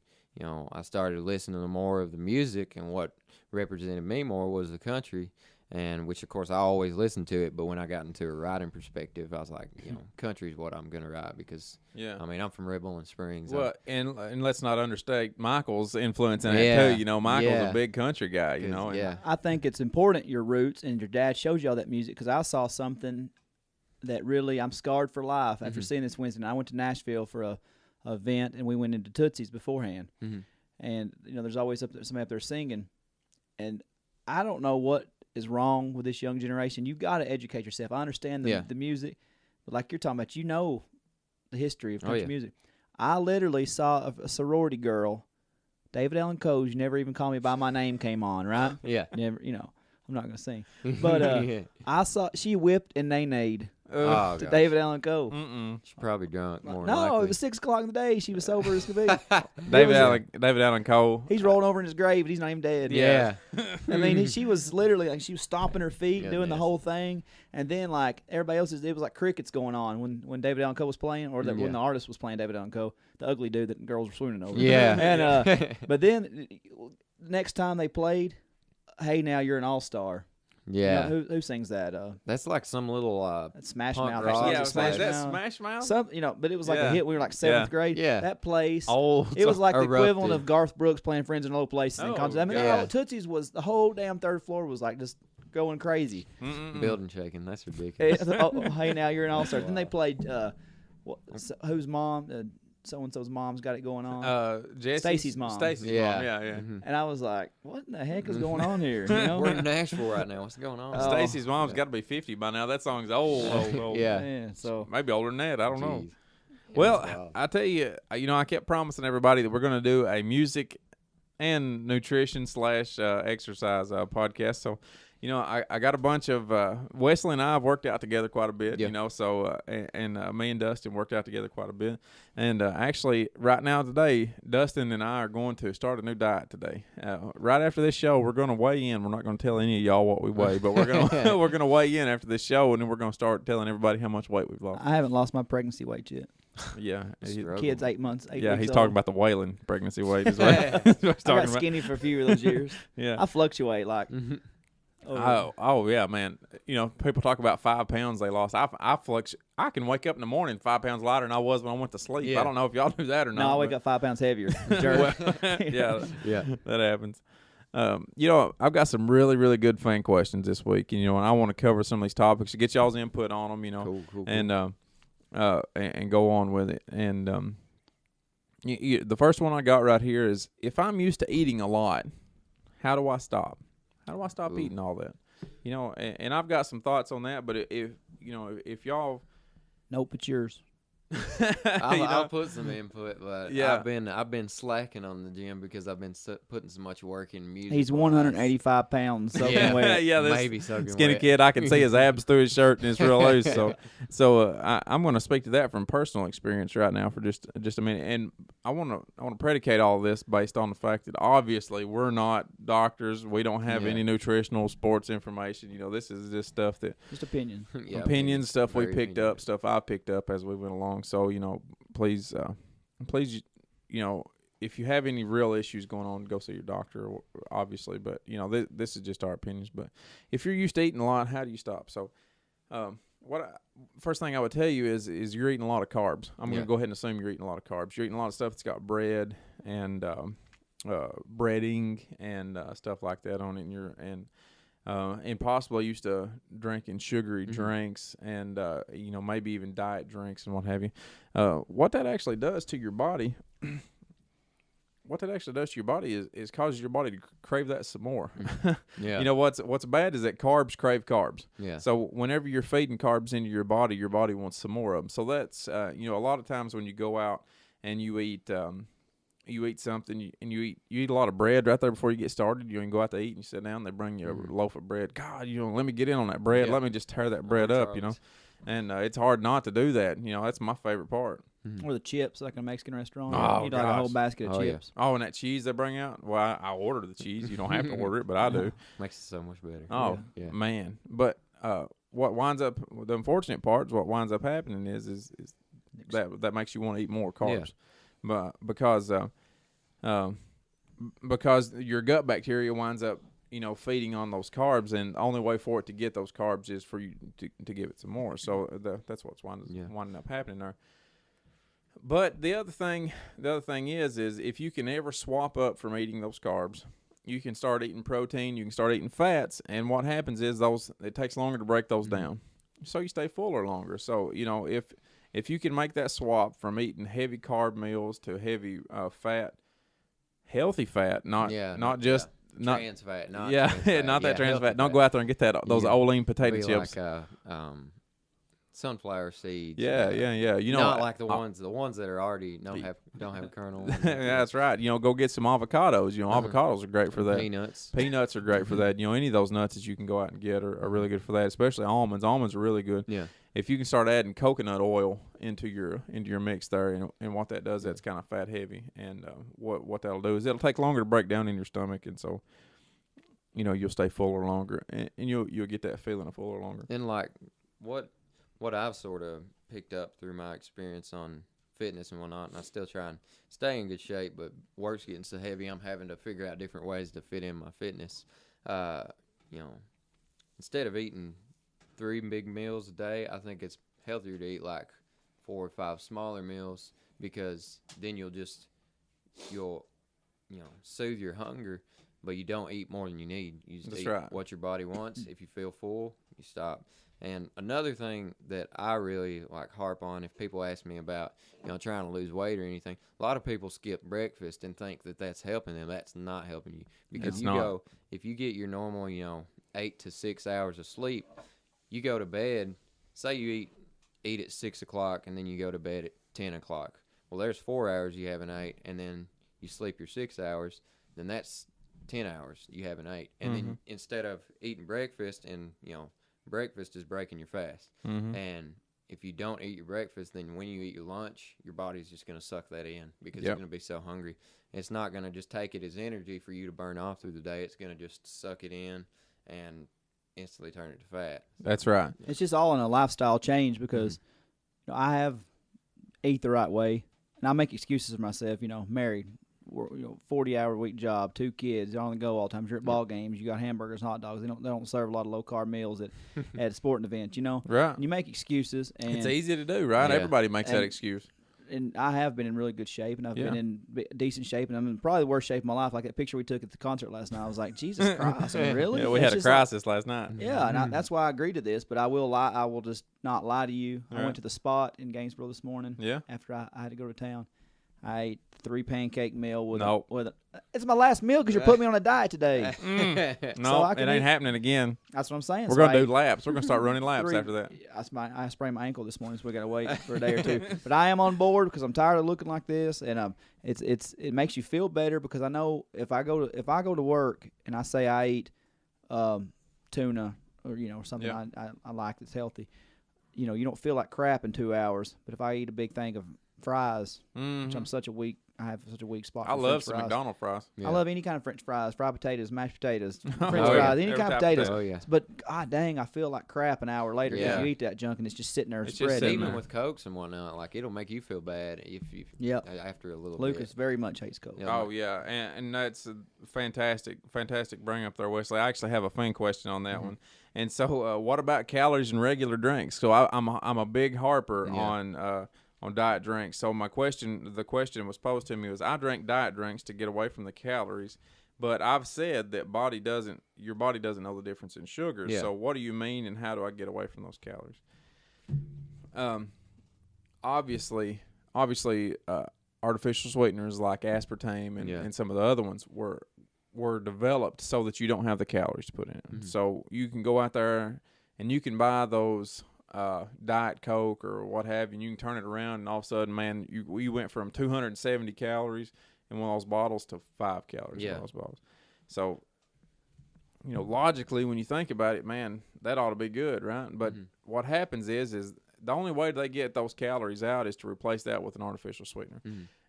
I started listening to more of the music, and what represented me more was the country. And which, of course, I always listened to it, but when I got into a writing perspective, I was like, country's what I'm going to write because, I mean, I'm from Red Bowling Springs. Well, and let's not understate Michael's influence in it, too. Michael's a big country guy, Yeah. I think it's important, your roots, and your dad shows you all that music because I saw something that really, I'm scarred for life after seeing this Wednesday. I went to Nashville for a event, and we went into Tootsie's beforehand. And, there's always somebody up there singing. And I don't know what is wrong with this young generation. You've got to educate yourself. I understand the music, but like you're talking about, the history of country music. I literally saw a sorority girl, David Allen Coe's "You Never Even Call Me by My Name" came on, right? Yeah. Never, I'm not gonna sing, but I saw she whipped and nay-nayed to David Allen Coe. She's probably drunk. More no, likely. It was 6 o'clock in the day. She was sober as could be. David Allen Coe. He's rolling over in his grave, but he's not even dead. Yeah. I mean, she was literally she was stomping her feet, doing the whole thing, and then everybody else it was like crickets going on when David Allen Coe was playing, or when the artist was playing David Allen Coe, the ugly dude that girls were swooning over. Yeah. And but then next time they played, "Hey Now You're an All-Star." Yeah. Who sings that? That's like some little Smash punk Mouth. rock. Yeah, Smash Smash Mouth. Some, but it was like a hit. We were like 7th grade. Yeah. That place. Oh, it was like the erupted. equivalent of Garth Brooks playing Friends in Low Places in concerts. I mean, Tootsie's was the whole damn 3rd floor was like just going crazy. Building shaking. That's ridiculous. Hey Now You're an All-Star. Then they played whose mom? So-and-so's mom's got it going on. Stacy's mom. Stacy's mom, yeah. And I was like, what in the heck is going on here? We're in Nashville right now. What's going on? Stacy's mom's got to be 50 by now. That song's old. Yeah. So maybe older than that. I don't know. Well, I tell you, I kept promising everybody that we're going to do a music and nutrition / exercise podcast. So, I got a bunch of Wesley and I have worked out together quite a bit. So and me and Dustin worked out together quite a bit. And actually, right now today, Dustin and I are going to start a new diet today. Right after this show, we're going to weigh in. We're not going to tell any of y'all what we weigh, but we're going to we're going to weigh in after this show, and then we're going to start telling everybody how much weight we've lost. I haven't lost my pregnancy weight yet. Yeah, kid's 8 months. He's talking about the whaling pregnancy weight as well. I got skinny for a few of those years. Yeah, I fluctuate like. Oh yeah, man. People talk about 5 pounds they lost. I can wake up in the morning 5 pounds lighter than I was when I went to sleep. Yeah. I don't know if y'all do that or not. No, I wake up 5 pounds heavier. Jerk. yeah, that happens. I've got some really, really good fan questions this week, and I want to cover some of these topics to get y'all's input on them. Cool. And go on with it. And the first one I got right here is, if I'm used to eating a lot, how do I stop? How do I stop eating all that? And I've got some thoughts on that. But if y'all, nope, it's yours. I'll put some input, but I've been slacking on the gym because I've been putting so much work in music. He's 185 pounds soaking wet. Maybe soaking skinny wet. Kid. I can see his abs through his shirt and it's real loose. So I'm going to speak to that from personal experience right now for just a minute. And I want to predicate all of this based on the fact that obviously we're not doctors. We don't have any nutritional sports information. This is just stuff that just opinion. Opinions, stuff we picked up, stuff I picked up as we went along. So, please, if you have any real issues going on, go see your doctor, obviously. But, this is just our opinions. But if you're used to eating a lot, how do you stop? So, first thing I would tell you is you're eating a lot of carbs. I'm going to go ahead and assume you're eating a lot of carbs. You're eating a lot of stuff that's got bread and breading and stuff like that on it. And possibly used to drinking sugary drinks and, maybe even diet drinks and what have you. What that actually does to your body, is causes your body to crave that some more. Yeah. What's bad is that carbs crave carbs. Yeah. So whenever you're feeding carbs into your body wants some more of them. So that's, a lot of times when you go out and you eat something and you eat a lot of bread right there before you get started. You can go out to eat and you sit down. They bring you a loaf of bread. God, let me get in on that bread. Let me just tear that bread up, And it's hard not to do that. That's my favorite part. Or the chips, like a Mexican restaurant. Oh, eat like a whole basket of chips. Yeah. Oh, and that cheese they bring out. Well, I order the cheese. You don't have to order it, but I do. Makes it so much better. Oh, man. But what winds up, the unfortunate part is what winds up happening is that makes you want to eat more carbs. Yeah. But because your gut bacteria winds up, feeding on those carbs, and the only way for it to get those carbs is for you to give it some more. So that's what's winding up happening there. But the other thing is if you can ever swap up from eating those carbs, you can start eating protein, you can start eating fats, and what happens is it takes longer to break those down. So you stay fuller longer. So, if you can make that swap from eating heavy carb meals to heavy fat, healthy fat, not just trans fat, not that trans fat. Don't go out there and get those Olean potato chips. Like sunflower seeds. Yeah. Not like the ones that are already don't have kernel. Yeah, that's right. Go get some avocados. Avocados are great for that. Peanuts are great for that. Any of those nuts that you can go out and get are really good for that, especially almonds. Almonds are really good. Yeah. If you can start adding coconut oil into your mix there, and what that does, that's kind of fat heavy, and what that'll do is it'll take longer to break down in your stomach, and so you'll stay fuller longer, and you'll get that feeling of fuller longer. And like what I've sort of picked up through my experience on fitness and whatnot, and I still try and stay in good shape, but work's getting so heavy, I'm having to figure out different ways to fit in my fitness. Instead of eating 3 big meals a day, I think it's healthier to eat like 4 or 5 smaller meals, because then you'll soothe your hunger, but you don't eat more than you need. You just eat what your body wants. If you feel full, you stop. And another thing that I really harp on, if people ask me about trying to lose weight or anything, a lot of people skip breakfast and think that that's helping them. That's not helping you, because if you get your normal 8 to 6 hours of sleep, you go to bed, say you eat at 6 o'clock, and then you go to bed at 10 o'clock. Well, there's 4 hours you haven't ate, and then you sleep your 6 hours, then that's 10 hours you haven't ate. And then instead of eating breakfast, and, breakfast is breaking your fast. And if you don't eat your breakfast, then when you eat your lunch, your body's just going to suck that in because you're going to be so hungry. It's not going to just take it as energy for you to burn off through the day. It's going to just suck it in and instantly turn it to fat. That's right. It's just all in a lifestyle change because I have ate the right way, and I make excuses for myself. Married, 40-hour-a-week job, 2 kids, you only go all the time. You're at ball games, you got hamburgers, hot dogs. They don't serve a lot of low carb meals at sporting events. Right. And you make excuses, and it's easy to do, right? Yeah. Everybody makes that excuse. And I have been in really good shape, and I've been in decent shape, and I'm in probably the worst shape of my life. Like that picture we took at the concert last night, I was like, Jesus Christ, really? Yeah, we had a crisis last night. Yeah, and that's why I agreed to this. But I will lie. I will just not lie to you. I went to the Spot in Gainesboro this morning. Yeah. After I had to go to town, I ate 3 pancake meal with Nope. It's my last meal because you're putting me on a diet today. No, it ain't happening again. That's what I'm saying. We're gonna do laps. We're gonna start running laps after that. I sprained my ankle this morning, so we gotta wait for a day or two. But I am on board because I'm tired of looking like this, and it makes you feel better because I know if I go to work and I say I eat tuna or something I like that's healthy, you don't feel like crap in 2 hours. But if I eat a big thing of fries, which I have such a weak spot. I for love French some fries. McDonald's fries. I love any kind of French fries, fried potatoes, mashed potatoes, French Oh, fries, yeah. any Every kind of type of potatoes. Oh, yeah. But god dang, I feel like crap an hour later because Yeah. you eat that junk and it's just sitting there It's just spreading. sitting Even there. with Cokes and whatnot, like it'll make you feel bad if after a little Lucas bit. very much hates Coke. Yeah. Oh yeah, and that's a fantastic bring up there, Wesley. I actually have a fun question on that one. And so, what about calories and regular drinks? So I'm a big harper on diet drinks. So the question was posed to me was, I drink diet drinks to get away from the calories, but I've said that your body doesn't know the difference in sugar. Yeah. So what do you mean, and how do I get away from those calories? Obviously, artificial sweeteners like aspartame and some of the other ones were developed so that you don't have the calories to put in. So you can go out there and you can buy those Diet Coke or what have you, and you can turn it around, and all of a sudden, man, you went from 270 calories in one of those bottles to 5 calories in one of those bottles. So, logically, when you think about it, man, that ought to be good, right? But what happens is the only way they get those calories out is to replace that with an artificial sweetener.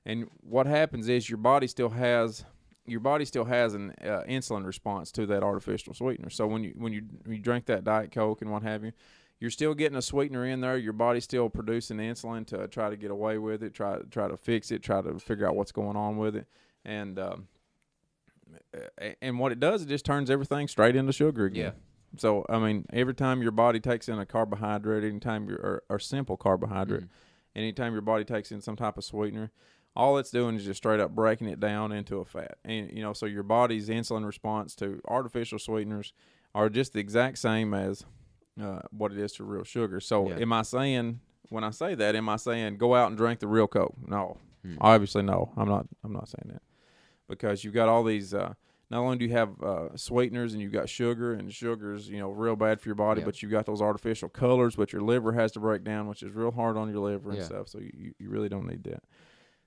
And what happens is your body still has an insulin response to that artificial sweetener. So when you drink that Diet Coke and what have you, you're still getting a sweetener in there. Your body's still producing insulin to try to get away with it, try to fix it, try to figure out what's going on with it, and what it does, it just turns everything straight into sugar again. Yeah. So I mean, every time your body takes in a carbohydrate, anytime or simple carbohydrate, anytime your body takes in some type of sweetener, all it's doing is just straight up breaking it down into a fat. And so your body's insulin response to artificial sweeteners are just the exact same as what it is to real sugar. So am I saying, when I say that, am I saying go out and drink the real Coke? No. Obviously no. I'm not saying that. Because you've got all these not only do you have sweeteners and you've got sugar, and sugar's real bad for your body, but you've got those artificial colors which your liver has to break down, which is real hard on your liver and stuff. So you really don't need that.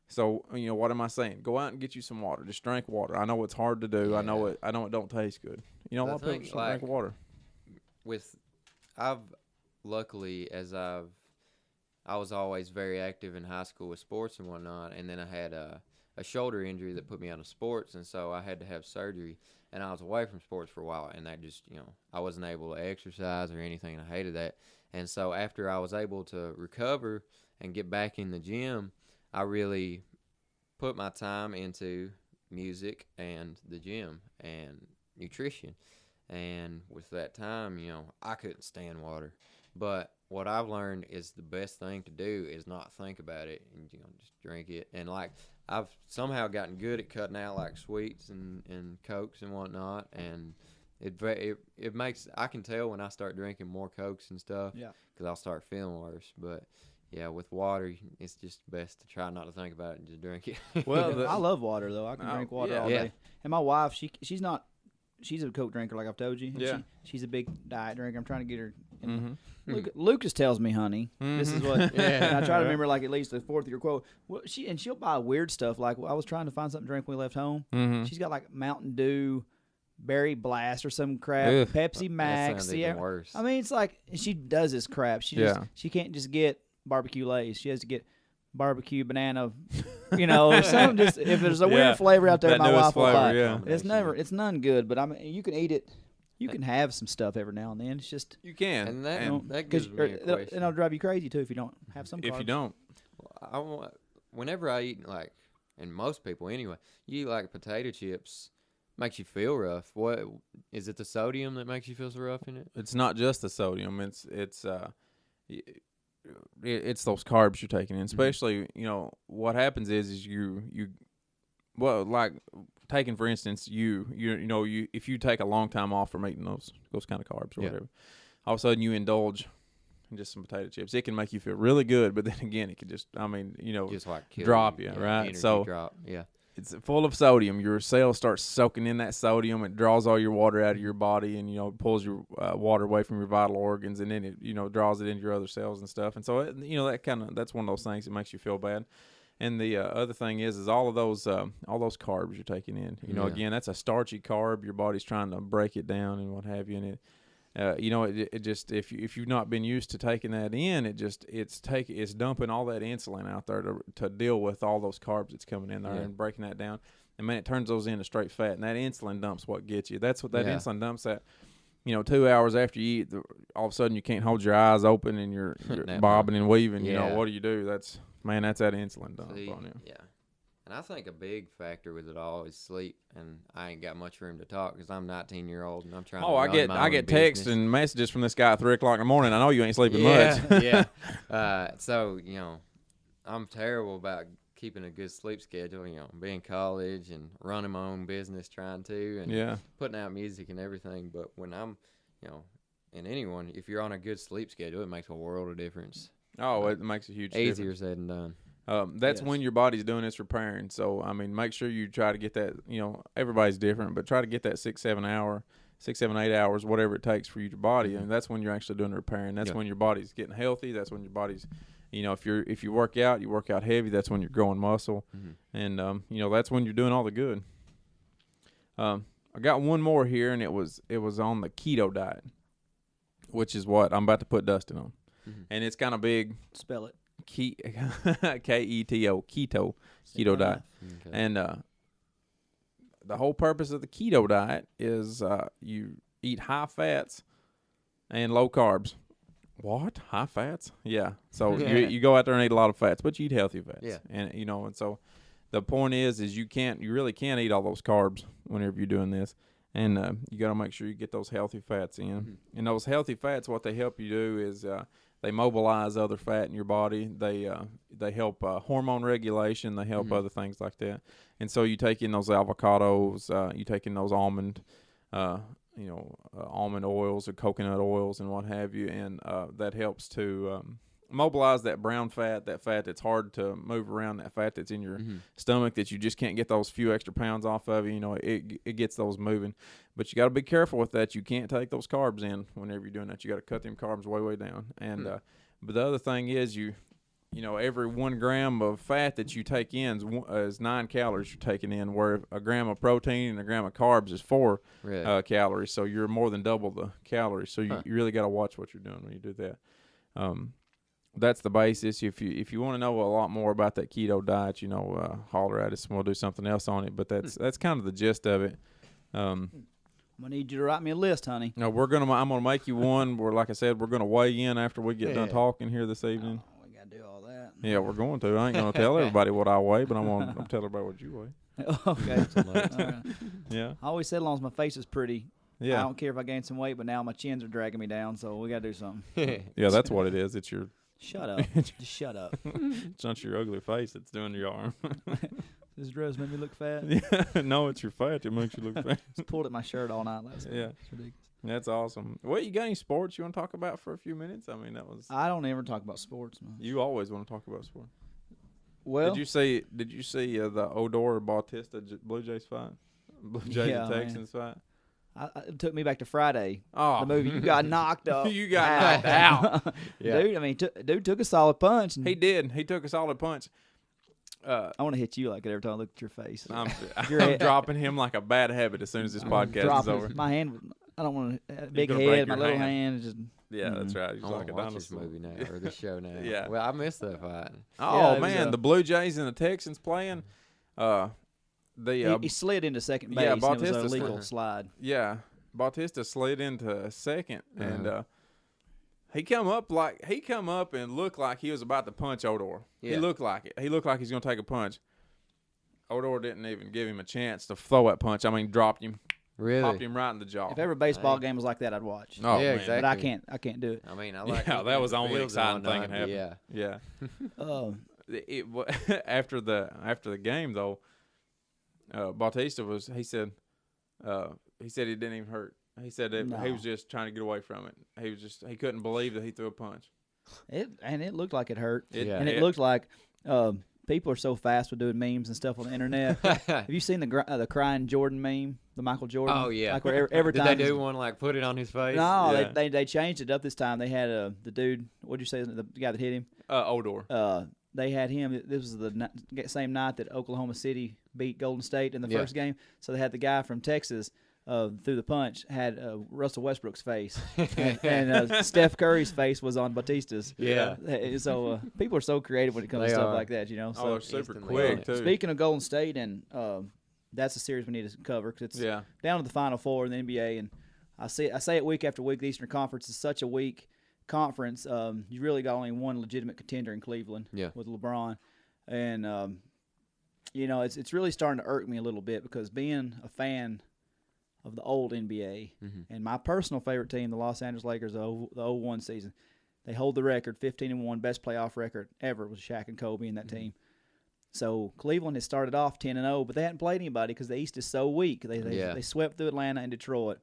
So what am I saying? Go out and get you some water. Just drink water. I know it's hard to do. I know it don't taste good. A lot of people just don't drink water. Luckily, I was always very active in high school with sports and whatnot, and then I had a shoulder injury that put me out of sports, and so I had to have surgery, and I was away from sports for a while, and that just, I wasn't able to exercise or anything, and I hated that. And so after I was able to recover and get back in the gym, I really put my time into music and the gym and nutrition. And with that time, I couldn't stand water. But what I've learned is the best thing to do is not think about it and just drink it. And I've somehow gotten good at cutting out sweets and Cokes and whatnot. And it makes, I can tell when I start drinking more Cokes and stuff, because I'll start feeling worse. But yeah, with water, it's just best to try not to think about it and just drink it. Well, I love water though. I can drink water all day. And my wife, she's not. She's a Coke drinker, like I've told you. And she's a big diet drinker. I'm trying to get her. Lucas tells me, honey, this is what. And I try to remember like at least the fourth year quote. Well, she'll buy weird stuff. Like I was trying to find something to drink when we left home. She's got like Mountain Dew, Berry Blast or some crap, Pepsi Max. That sounds even worse. I mean, it's like she does this crap. She can't just get barbecue Lay's. She has to get barbecue banana, or something. Just if there's a weird flavor out there, my wife will buy. It's none good. But I mean, you can eat it. You can have some stuff every now and then. It's just you can, and that gives me a question. It'll drive you crazy too if you don't have some. If you don't, whenever I eat and most people anyway, you eat like potato chips. Makes you feel rough. What is it? The sodium that makes you feel so rough in it? It's not just the sodium. It's those carbs you're taking in. Especially, what happens is you like taking for instance, if you take a long time off from eating those kind of carbs or whatever, all of a sudden you indulge in just some potato chips. It can make you feel really good, but then again, it could just like drop you, right? So drop. Yeah. It's full of sodium. Your cells start soaking in that sodium. It draws all your water out of your body and, pulls your water away from your vital organs, and then it, draws it into your other cells and stuff. And so, that's one of those things that makes you feel bad. And the other thing is all those carbs you're taking in, again, that's a starchy carb. Your body's trying to break it down and what have you. And it just, if you've not been used to taking that in, it's dumping all that insulin out there to deal with all those carbs that's coming in there and breaking that down. And man, it turns those into straight fat, and that insulin dumps what gets you. That's what that insulin dumps. That 2 hours after you eat, all of a sudden you can't hold your eyes open and you're bobbing and weaving. What do you do? That's that insulin dump on you. Yeah. And I think a big factor with it all is sleep, and I ain't got much room to talk because I'm 19-year-old and I'm trying to run my I own get texts business. and messages from this guy at 3 o'clock in the morning. I know you ain't sleeping much. So I'm terrible about keeping a good sleep schedule. Being in college and running my own business, trying to, and putting out music and everything. But when I'm, and anyone, if you're on a good sleep schedule, it makes a world of difference. Oh, it makes a huge difference. Easier said than done. That's when your body's doing its repairing. So, I mean, make sure you try to get that, everybody's different, but try to get that 6, 7, 8 hours, whatever it takes for your body. And that's when you're actually doing the repairing. That's when your body's getting healthy. That's when your body's, if you work out heavy, that's when you're growing muscle. And, that's when you're doing all the good. I got one more here, and it was on the keto diet, which is what I'm about to put Dustin on. And it's kind of big. Spell it. Keto, keto diet. Okay. And the whole purpose of the keto diet is you eat high fats and low carbs. What? High fats? Yeah. So you go out there and eat a lot of fats, but you eat healthy fats. Yeah. And and so the point is you really can't eat all those carbs whenever you're doing this. And you got to make sure you get those healthy fats in. And those healthy fats, what they help you do is they mobilize other fat in your body. They help hormone regulation. They help other things like that. And so you take in those avocados, you take in those almond oils or coconut oils and what have you, and that helps to mobilize that brown fat, that fat that's hard to move around, that fat that's in your stomach that you just can't get those few extra pounds off of. It gets those moving. But you got to be careful with that. You can't take those carbs in whenever you're doing that. You got to cut them carbs way, way down. And but the other thing is every 1 gram of fat that you take in is 9 calories you're taking in, where a gram of protein and a gram of carbs is 4 calories. So you're more than double the calories. So you really got to watch what you're doing when you do that. That's the basis. If you want to know a lot more about that keto diet, holler at us and we'll do something else on it. But that's kind of the gist of it. I'm gonna need you to write me a list, honey. No, I'm gonna make you one. Where, like I said, we're gonna weigh in after we get done talking here this evening. Oh, we gotta do all that. Yeah, we're going to. I ain't gonna tell everybody what I weigh, but I'm tell everybody what you weigh. Okay. Right. Yeah. I always said, as long as my face is pretty. Yeah. I don't care if I gain some weight, but now my chins are dragging me down, so we gotta do something. Yeah, that's what it is. It's your. Shut up. Just shut up. It's not your ugly face. It's doing your arm. This dress made me look fat. Yeah. No, it's your fat. It makes you look fat. Just pulled at my shirt all night last night. Yeah. It's ridiculous. That's awesome. Well, you got any sports you want to talk about for a few minutes? I mean, I don't ever talk about sports much. You always want to talk about sports. Well. Did you see the Odor Bautista Blue Jays fight? Blue Jays and Texans fight? It took me back to Friday. Oh. The movie. You got knocked up. You got knocked out. Yeah. Dude, I mean, dude took a solid punch. And He did. He took a solid punch. I want to hit you like it every time I look at your face. I'm Your head- dropping him like a bad habit as soon as this podcast is Dropping over. my hand. I don't want to. Big gonna break head. My your little hand. hand is just. Yeah, that's right. He's I like want a to watch this dinosaur. movie now, or this show now. Yeah. Well, I missed that fight. Oh, Yeah, it was, man. The Blue Jays and the Texans playing. He slid into second base. yeah, and it was Bautista a legal slid. slide. Yeah, Bautista slid into second, and he come up and looked like he was about to punch Odor. Yeah. He looked like it. He looked like he's going to take a punch. Odor didn't even give him a chance to throw that punch. I mean, dropped him, Really? popped him right in the jaw. If every baseball game was like that, I'd watch. Oh, Yeah, man. exactly. But I can't do it. I mean, I like. Yeah, that was the only fields and exciting thing that whatnot, but happened. Yeah. Yeah. After the game though, Bautista was. He said he didn't even hurt. He said that he was just trying to get away from it. He couldn't believe that he threw a punch. It looked like it hurt. Yeah. And it looked like people are so fast with doing memes and stuff on the internet. Have you seen the crying Jordan meme, the Michael Jordan? Oh yeah. Like where every Did time they do one like put it on his face? No, Yeah. they changed it up this time. They had the dude. What'd you say? The guy that hit him. Odor. They had him. This was the same night that Oklahoma City beat Golden State in the first game. So they had the guy from Texas through the punch had Russell Westbrook's face, and Steph Curry's face was on Batista's. Yeah. So people are so creative when it comes to stuff like that, you know. So they're super instantly quick on it. too. speaking of Golden State, and that's a series we need to cover because it's down to the Final Four in the NBA, and I say it week after week. The Eastern Conference is such a weak conference. You really got only one legitimate contender in Cleveland with LeBron, and you know it's really starting to irk me a little bit because being a fan of the old NBA and my personal favorite team, the Los Angeles Lakers, the 01 season, they hold the record, 15-1, best playoff record ever was Shaq and Kobe in that team. So Cleveland has started off 10-0, but they hadn't played anybody because the East is so weak. They swept through Atlanta and Detroit,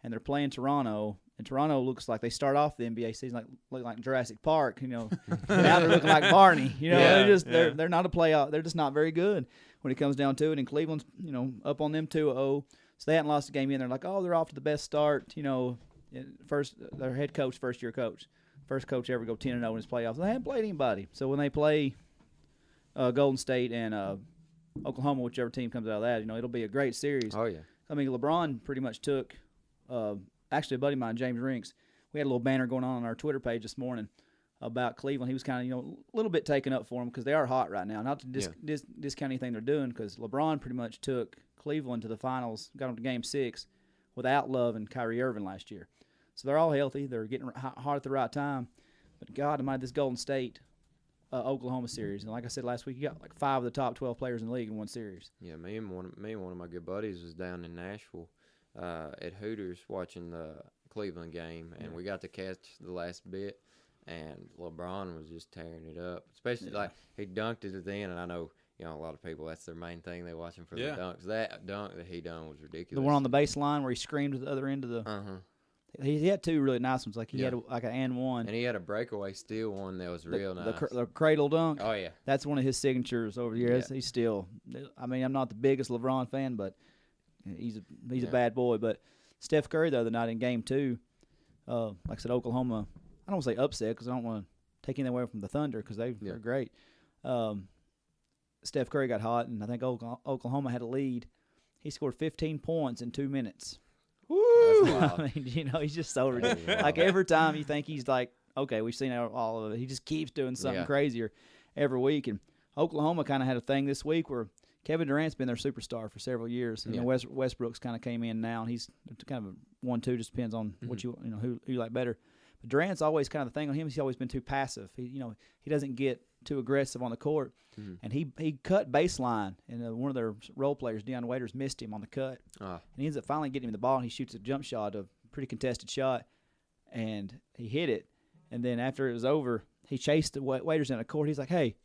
and they're playing Toronto. And Toronto looks like they start off the NBA season looking like Jurassic Park, you know. Now they're looking like Barney, you know. They're not a playoff. They're just not very good when it comes down to it. And Cleveland's up on them 2-0. So they hadn't lost a game in. They're like, oh, they're off to the best start. You know, their head coach, first-year coach, first coach ever go 10-0 in his playoffs. They hadn't played anybody. So when they play Golden State and Oklahoma, whichever team comes out of that, it'll be a great series. Oh yeah. I mean, LeBron pretty much took. Actually, a buddy of mine, James Rinks, we had a little banner going on our Twitter page this morning about Cleveland. He was kind of, a little bit taken up for them because they are hot right now. Not to discount anything they're doing because LeBron pretty much took Cleveland to the finals, got them to Game 6 without Love and Kyrie Irving last year. So they're all healthy. They're getting hot at the right time. But God almighty, this Golden State Oklahoma series, and like I said last week, you got like 5 of the top 12 players in the league in one series. Yeah, me and one of my good buddies was down in Nashville at Hooters watching the Cleveland game, and we got to catch the last bit, and LeBron was just tearing it up. Especially like he dunked it at the end, and I know a lot of people that's their main thing. They watch him for the dunks. That dunk that he done was ridiculous. The one on the baseline where he screamed at the other end of the. He had 2 really nice ones. Like he had like an and one, and he had a breakaway steal one that was real nice. The cradle dunk. Oh yeah, that's one of his signatures over the years. He's still. I mean, I'm not the biggest LeBron fan, but he's a bad boy. But Steph Curry the other night in Game 2, like I said, Oklahoma. I don't want to say upset because I don't want to take anything away from the Thunder because they're great. Steph Curry got hot, and I think Oklahoma had a lead. He scored 15 points in 2 minutes. Woo! I mean, he's just so ridiculous. Like every time you think he's like, okay, we've seen all of it. He just keeps doing something crazier every week. And Oklahoma kind of had a thing this week where Kevin Durant's been their superstar for several years. And Westbrook's kind of came in now, and he's kind of a 1-2. Just depends on what who you like better. But Durant's always kind of the thing on him. He's always been too passive. He doesn't get too aggressive on the court. And he cut baseline, and one of their role players, Deion Waiters, missed him on the cut. And he ends up finally getting him the ball, and he shoots a jump shot, a pretty contested shot, and he hit it. And then after it was over, he chased the Waiters in the court. He's like, hey,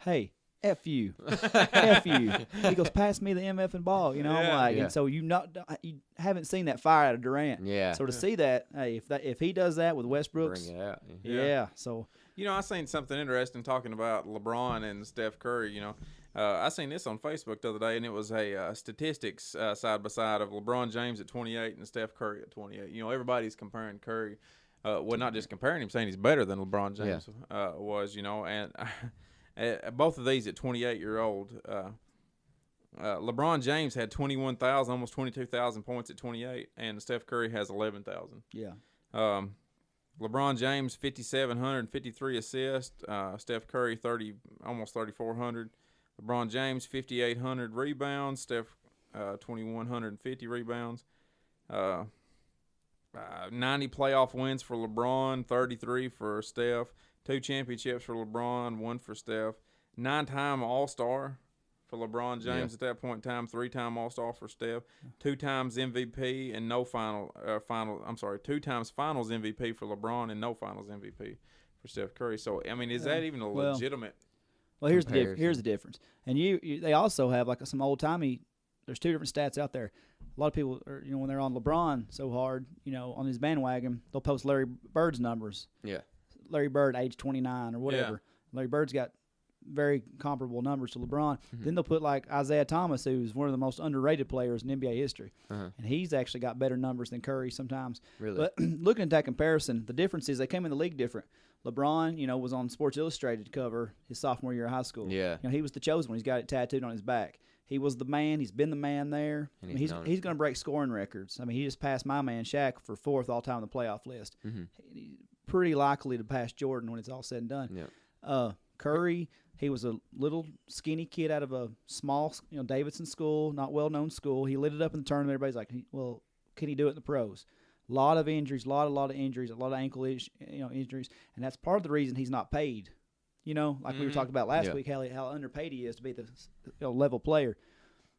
F you. F you. He goes, pass me the MFing ball. I'm like, and so you haven't seen that fire out of Durant. Yeah. So to see that, hey, if he does that with Westbrook, bring it out. Yeah. So I seen something interesting talking about LeBron and Steph Curry. I seen this on Facebook the other day, and it was a statistics side by side of LeBron James at 28 and Steph Curry at 28. You know, everybody's comparing Curry. Well, not just comparing him, saying he's better than LeBron James was. You know, and both of these at 28-year-old. LeBron James had 21,000, almost 22,000 points at 28, and Steph Curry has 11,000. Yeah. LeBron James 5,753 assists. Steph Curry almost 3,400. LeBron James 5,800 rebounds. Steph 2,150 rebounds. 90 playoff wins for LeBron, 33 for Steph. 2 championships for LeBron, 1 for Steph. 9-time All-Star for LeBron James at that point in time. 3-time All-Star for Steph. 2 times MVP and no 2 times Finals MVP for LeBron and no Finals MVP for Steph Curry. So I mean, is that even a legitimate? Well, here's the difference. And they also have like some old timey. There's 2 different stats out there. A lot of people, when they're on LeBron so hard, on his bandwagon, they'll post Larry Bird's numbers. Yeah. Larry Bird, age 29 or whatever. Yeah. Larry Bird's got very comparable numbers to LeBron. Mm-hmm. Then they'll put like Isaiah Thomas, who's one of the most underrated players in NBA history. And he's actually got better numbers than Curry sometimes. Really? But looking at that comparison, the difference is they came in the league different. LeBron, was on Sports Illustrated cover his sophomore year of high school. Yeah. He was the chosen one. He's got it tattooed on his back. He was the man. He's been the man there. And he's going to break scoring records. I mean, he just passed my man Shaq for 4th all-time on the playoff list. Mm-hmm. He's pretty likely to pass Jordan when it's all said and done. Yeah. Curry, he was a little skinny kid out of a small, Davidson school, not well-known school. He lit it up in the tournament. Everybody's like, well, can he do it in the pros? A lot of injuries, a lot of injuries, a lot of ankle injuries, and that's part of the reason he's not paid. We were talking about last week, how underpaid he is to be the level player.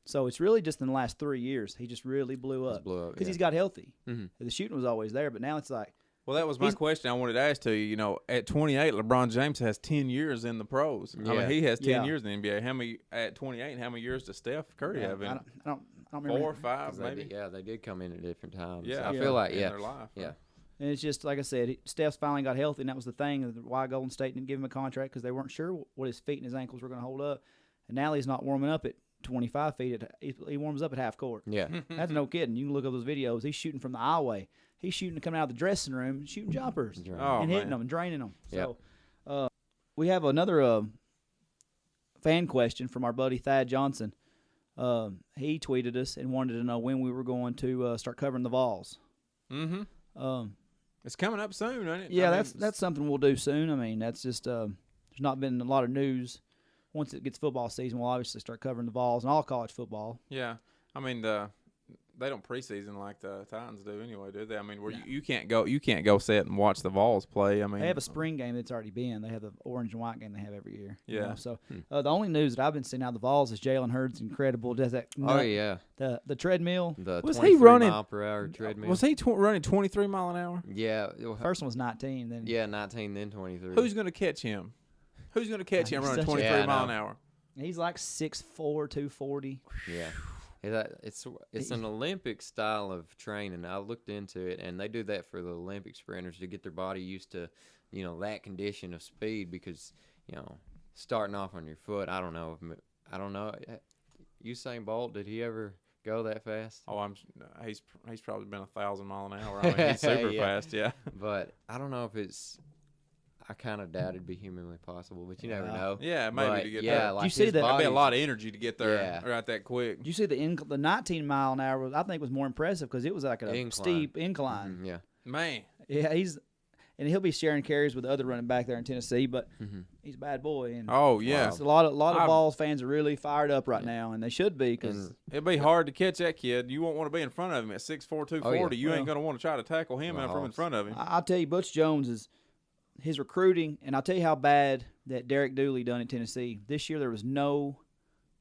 So it's really just in the last 3 years he just really blew up because he's got healthy. Mm-hmm. The shooting was always there, but now it's like. Well, that was my question I wanted to ask to you. At 28, LeBron James has 10 years in the pros. Yeah. I mean, he has 10 years in the NBA. How many at 28? How many years does Steph Curry have? I don't remember. 4 or 5, maybe. They did come in at different times. Yeah, I feel like in their life. Yeah. And it's just like I said, Steph's finally got healthy, and that was the thing. Why Golden State didn't give him a contract because they weren't sure what his feet and his ankles were going to hold up. And now he's not warming up at 25 feet. He warms up at half court. Yeah. That's no kidding. You can look up those videos. He's shooting from the aisleway. He's shooting coming out of the dressing room and shooting jumpers and hitting them and draining them. Yep. So we have another fan question from our buddy Thad Johnson. He tweeted us and wanted to know when we were going to start covering the Vols. Mm-hmm. It's coming up soon, isn't it? Yeah, that's something we'll do soon. I mean, that's just there's not been a lot of news. Once it gets football season, we'll obviously start covering the Vols and all college football. Yeah, I mean they don't preseason like the Titans do anyway, do they? I mean, you can't go sit and watch the Vols play. I mean, they have a spring game that's already been. They have the orange and white game they have every year. Yeah. So the only news that I've been seeing out of the Vols is Jalen Hurts incredible. Does that? The treadmill. Was he running mile-per-hour treadmill? Was he running 23 mile an hour? Yeah. First one was 19. Then 19, then 23. Who's going to catch him? Who's going to catch him running 23 mile an hour? He's like 6'4", 240. Yeah. It's an Olympic style of training. I looked into it, and they do that for the Olympic sprinters to get their body used to, that condition of speed because, starting off on your foot, I don't know. Usain Bolt, did he ever go that fast? Oh, he's probably been 1,000 mile an hour. I mean, he's super fast, yeah. But I don't know if it's. I kind of doubt it'd be humanly possible, but you never know. Yeah, maybe to get there. Like you see that? That'd be a lot of energy to get there right that quick. You see the 19 mile an hour? I think was more impressive because it was like a steep incline. Mm-hmm, yeah, man. Yeah, he'll be sharing carries with the other running back there in Tennessee, but he's a bad boy. And a lot of Vols fans are really fired up right now, and they should be because it'd be hard to catch that kid. You won't want to be in front of him at 6'4", 240. You ain't going to want to try to tackle him from in front of him. I'll tell you, Butch Jones is. His recruiting, and I'll tell you how bad that Derek Dooley done at Tennessee. This year there was no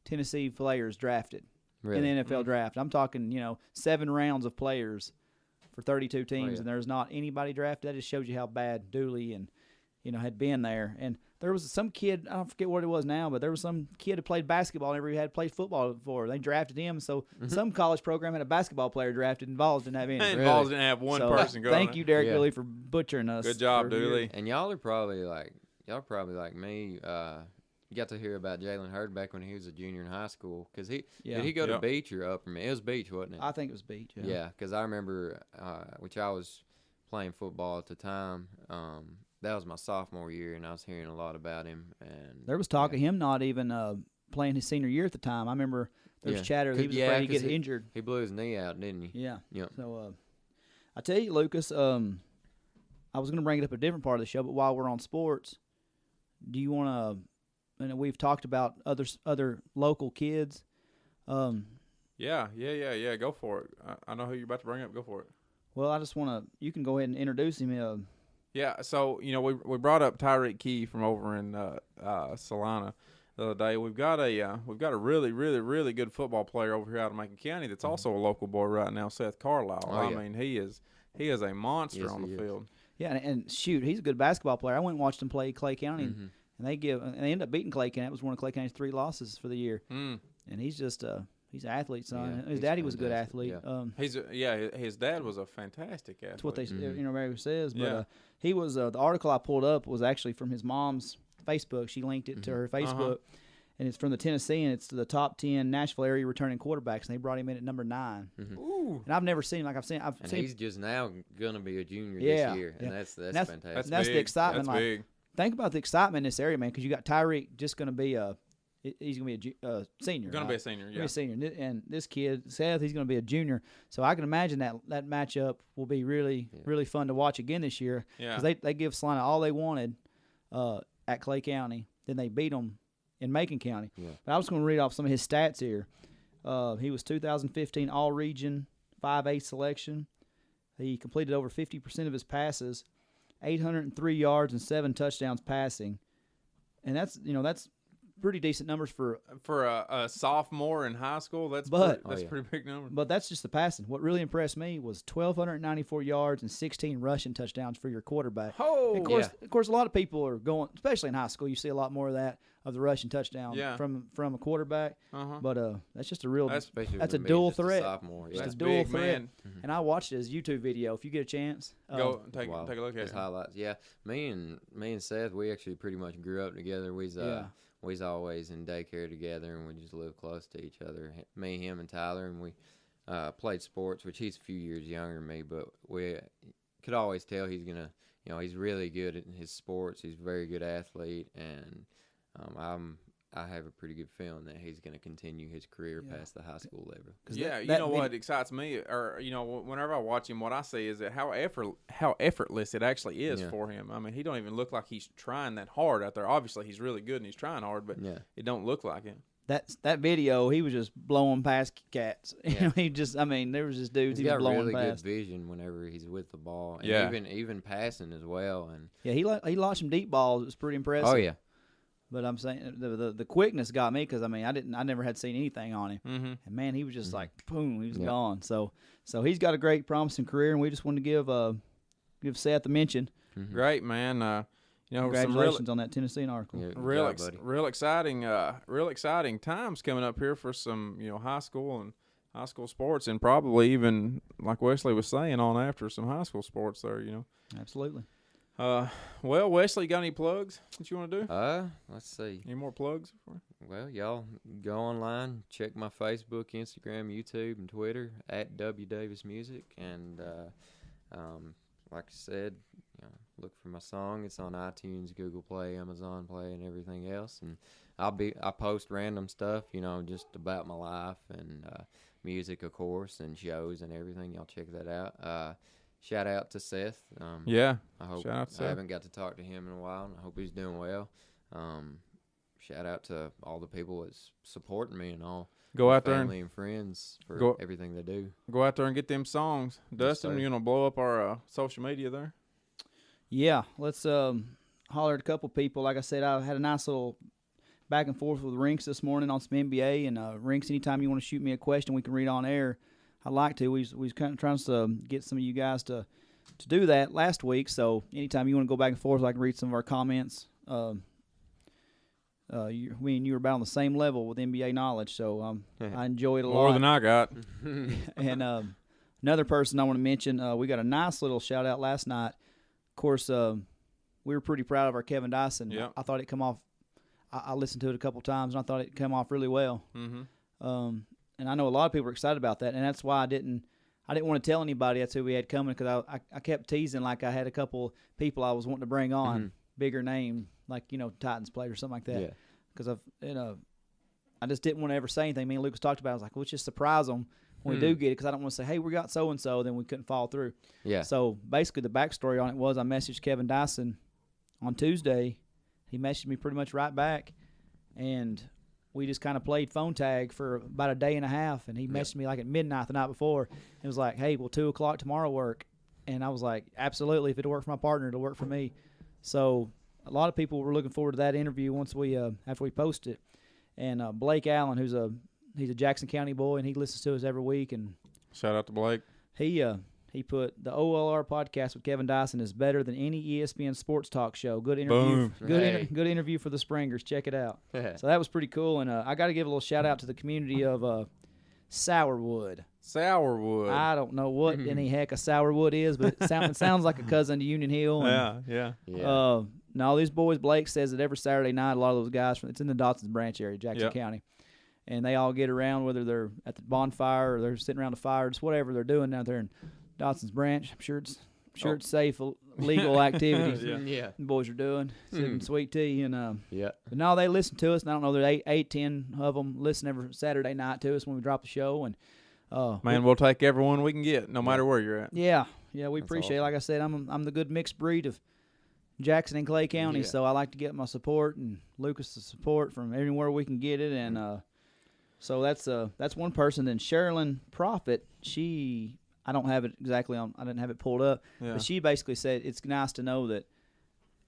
Tennessee players drafted in the NFL draft. I'm talking, 7 rounds of players for 32 teams, and there's not anybody drafted. That just shows you how bad Dooley and had been there. And there was some kid, I don't forget what it was now, but there was some kid who played basketball, never had played football before. They drafted him, so some college program had a basketball player drafted, and Vols didn't have any. And Vols didn't have one person going. Thank you, Derek Dooley, for butchering us. Good job, Dooley. And y'all are probably like me. got to hear about Jalen Hurd back when he was a junior in high school. Because did he go to Beach or Upperman? It was Beach, wasn't it? I think it was Beach. Yeah, because I remember, which I was playing football at the time. That was my sophomore year, and I was hearing a lot about him. And there was talk of him not even playing his senior year at the time. I remember there was chatter that he was afraid he'd get injured. He blew his knee out, didn't he? Yeah. Yep. So I tell you, Lucas, I was going to bring it up a different part of the show, but while we're on sports, do you want to? And we've talked about other local kids. Yeah. Go for it. I know who you're about to bring up. Go for it. Well, I just want to. You can go ahead and introduce him. Yeah. So we brought up Tyreek Key from over in Salina the other day. We've got a really, really, really good football player over here out of Macon County that's also a local boy right now, Seth Carlisle. I mean, he is a monster on the field. Yeah, and shoot, he's a good basketball player. I went and watched him play Clay County, and they ended up beating Clay County. That was one of Clay County's 3 losses for the year. And he's just he's an athlete, son. His daddy was a good athlete. Yeah. His dad was a fantastic athlete. That's what they everybody says. But he was the article I pulled up was actually from his mom's Facebook. She linked it to her Facebook. And it's from the Tennessee, and it's the top 10 Nashville area returning quarterbacks, and they brought him in at number 9. Ooh. And I've never seen him. I've seen. He's just now gonna be a junior this year, and that's fantastic. That's the excitement. That's big. Think about the excitement in this area, man, because you got Tyreek just going to be he's going to be a senior. Going to be a senior, yeah. Be a senior, and this kid Seth, he's going to be a junior. So I can imagine that matchup will be really fun to watch again this year. Yeah. Because they give Salina all they wanted at Clay County, then they beat them in Macon County. Yeah. But I was going to read off some of his stats here. He was 2015 All-Region 5A selection. He completed over 50% of his passes, 803 yards and 7 touchdowns passing, and that's pretty decent numbers for a sophomore in high school. That's pretty big numbers. But that's just the passing. What really impressed me was 1,294 yards and 16 rushing touchdowns for your quarterback. Oh, of course, a lot of people are going, especially in high school. You see a lot more of that of the rushing touchdown from a quarterback. But that's just a real that's a dual threat. Just a dual threat. And I watched his YouTube video. If you get a chance, go take a look at his highlights. Yeah, me and Seth, we actually pretty much grew up together. We's always in daycare together, and we just live close to each other. Me, him, and Tyler, and we played sports, which he's a few years younger than me, but we could always tell he's gonna, he's really good at his sports. He's a very good athlete, and I have a pretty good feeling that he's going to continue his career past the high school level. Yeah, what excites me, or whenever I watch him, what I see is that how effortless it actually is for him. I mean, he don't even look like he's trying that hard out there. Obviously, he's really good and he's trying hard, but it don't look like it. That video, he was just blowing past cats. There was just dudes he was blowing really past. Good vision whenever he's with the ball, and even passing as well. And he launched some deep balls. It was pretty impressive. Oh yeah. But I'm saying the quickness got me because I never had seen anything on him, and man, he was just like boom, he was gone. So he's got a great, promising career, and we just wanted to give Seth a mention. Great man, congratulations on that Tennessee article. Yeah, real exciting times coming up here for some high school sports, and probably even like Wesley was saying on after some high school sports there. Absolutely. Well, Wesley, got any plugs that you want to do? Let's see. Any more plugs? Well, y'all go online, check my Facebook, Instagram, YouTube, and Twitter at W Davis Music, and like I said, look for my song. It's on iTunes, Google Play, Amazon Play, and everything else. And I post random stuff, just about my life and music, of course, and shows and everything. Y'all check that out. Shout out to Seth. I hope shout out to Seth. I haven't got to talk to him in a while, and I hope he's doing well. Shout out to all the people that's supporting me and all. Go out there, family and friends for everything they do. Go out there and get them songs. Dustin, blow up our social media there. Yeah, let's holler at a couple people. Like I said, I had a nice little back and forth with Rinks this morning on some NBA. And Rinks, anytime you want to shoot me a question we can read on air, I'd like to. We was kind of trying to get some of you guys to do that last week. So anytime you want to go back and forth, I can read some of our comments. Me and you were about on the same level with NBA knowledge, so I enjoyed it a lot. More than I got. And another person I want to mention, we got a nice little shout-out last night. Of course, we were pretty proud of our Kevin Dyson. Yep. I thought it come off I listened to it a couple times, and I thought it came off really well. And I know a lot of people are excited about that, and that's why I didn't want to tell anybody that's who we had coming, because I kept teasing like I had a couple people I was wanting to bring on, bigger name, like, Titans player or something like that. Because I just didn't want to ever say anything. Me and Lucas talked about it. I was like, let's just surprise them when we do get it, because I don't want to say, hey, we got so-and-so, then we couldn't follow through. Yeah. So basically the backstory on it was I messaged Kevin Dyson on Tuesday. He messaged me pretty much right back, and we just kind of played phone tag for about a day and a half, and he messaged me like at midnight the night before. It was like, hey, will 2 o'clock tomorrow work? And I was like, absolutely. If it'll work for my partner, it'll work for me. So a lot of people were looking forward to that interview once we after we post it. And Blake Allen, he's a Jackson County boy, and he listens to us every week. And shout out to Blake. He put the OLR podcast with Kevin Dyson is better than any ESPN sports talk show. Good interview. Boom. Good interview for the Springers. Check it out. So that was pretty cool. And I got to give a little shout out to the community of Sourwood. Sourwood. I don't know what any heck a Sourwood is, but it sounds like a cousin to Union Hill. And, yeah. All these boys, Blake says that every Saturday night, a lot of those guys, it's in the Dotson's Branch area, Jackson County, and they all get around, whether they're at the bonfire or they're sitting around the fire, just whatever they're doing out there in Dotson's Branch. I'm sure it's safe, legal activities. The boys are doing, sipping sweet tea, and but no, they listen to us. And I don't know, there's 10 of them listen every Saturday night to us when we drop the show, and we'll take everyone we can get, no matter where you're at. Yeah, we appreciate it. Like I said, I'm the good mixed breed of Jackson and Clay County, so I like to get my support and Lucas' support from anywhere we can get it, and so that's one person. Then Sherilyn Prophet, I don't have it exactly on. I didn't have it pulled up, but she basically said it's nice to know that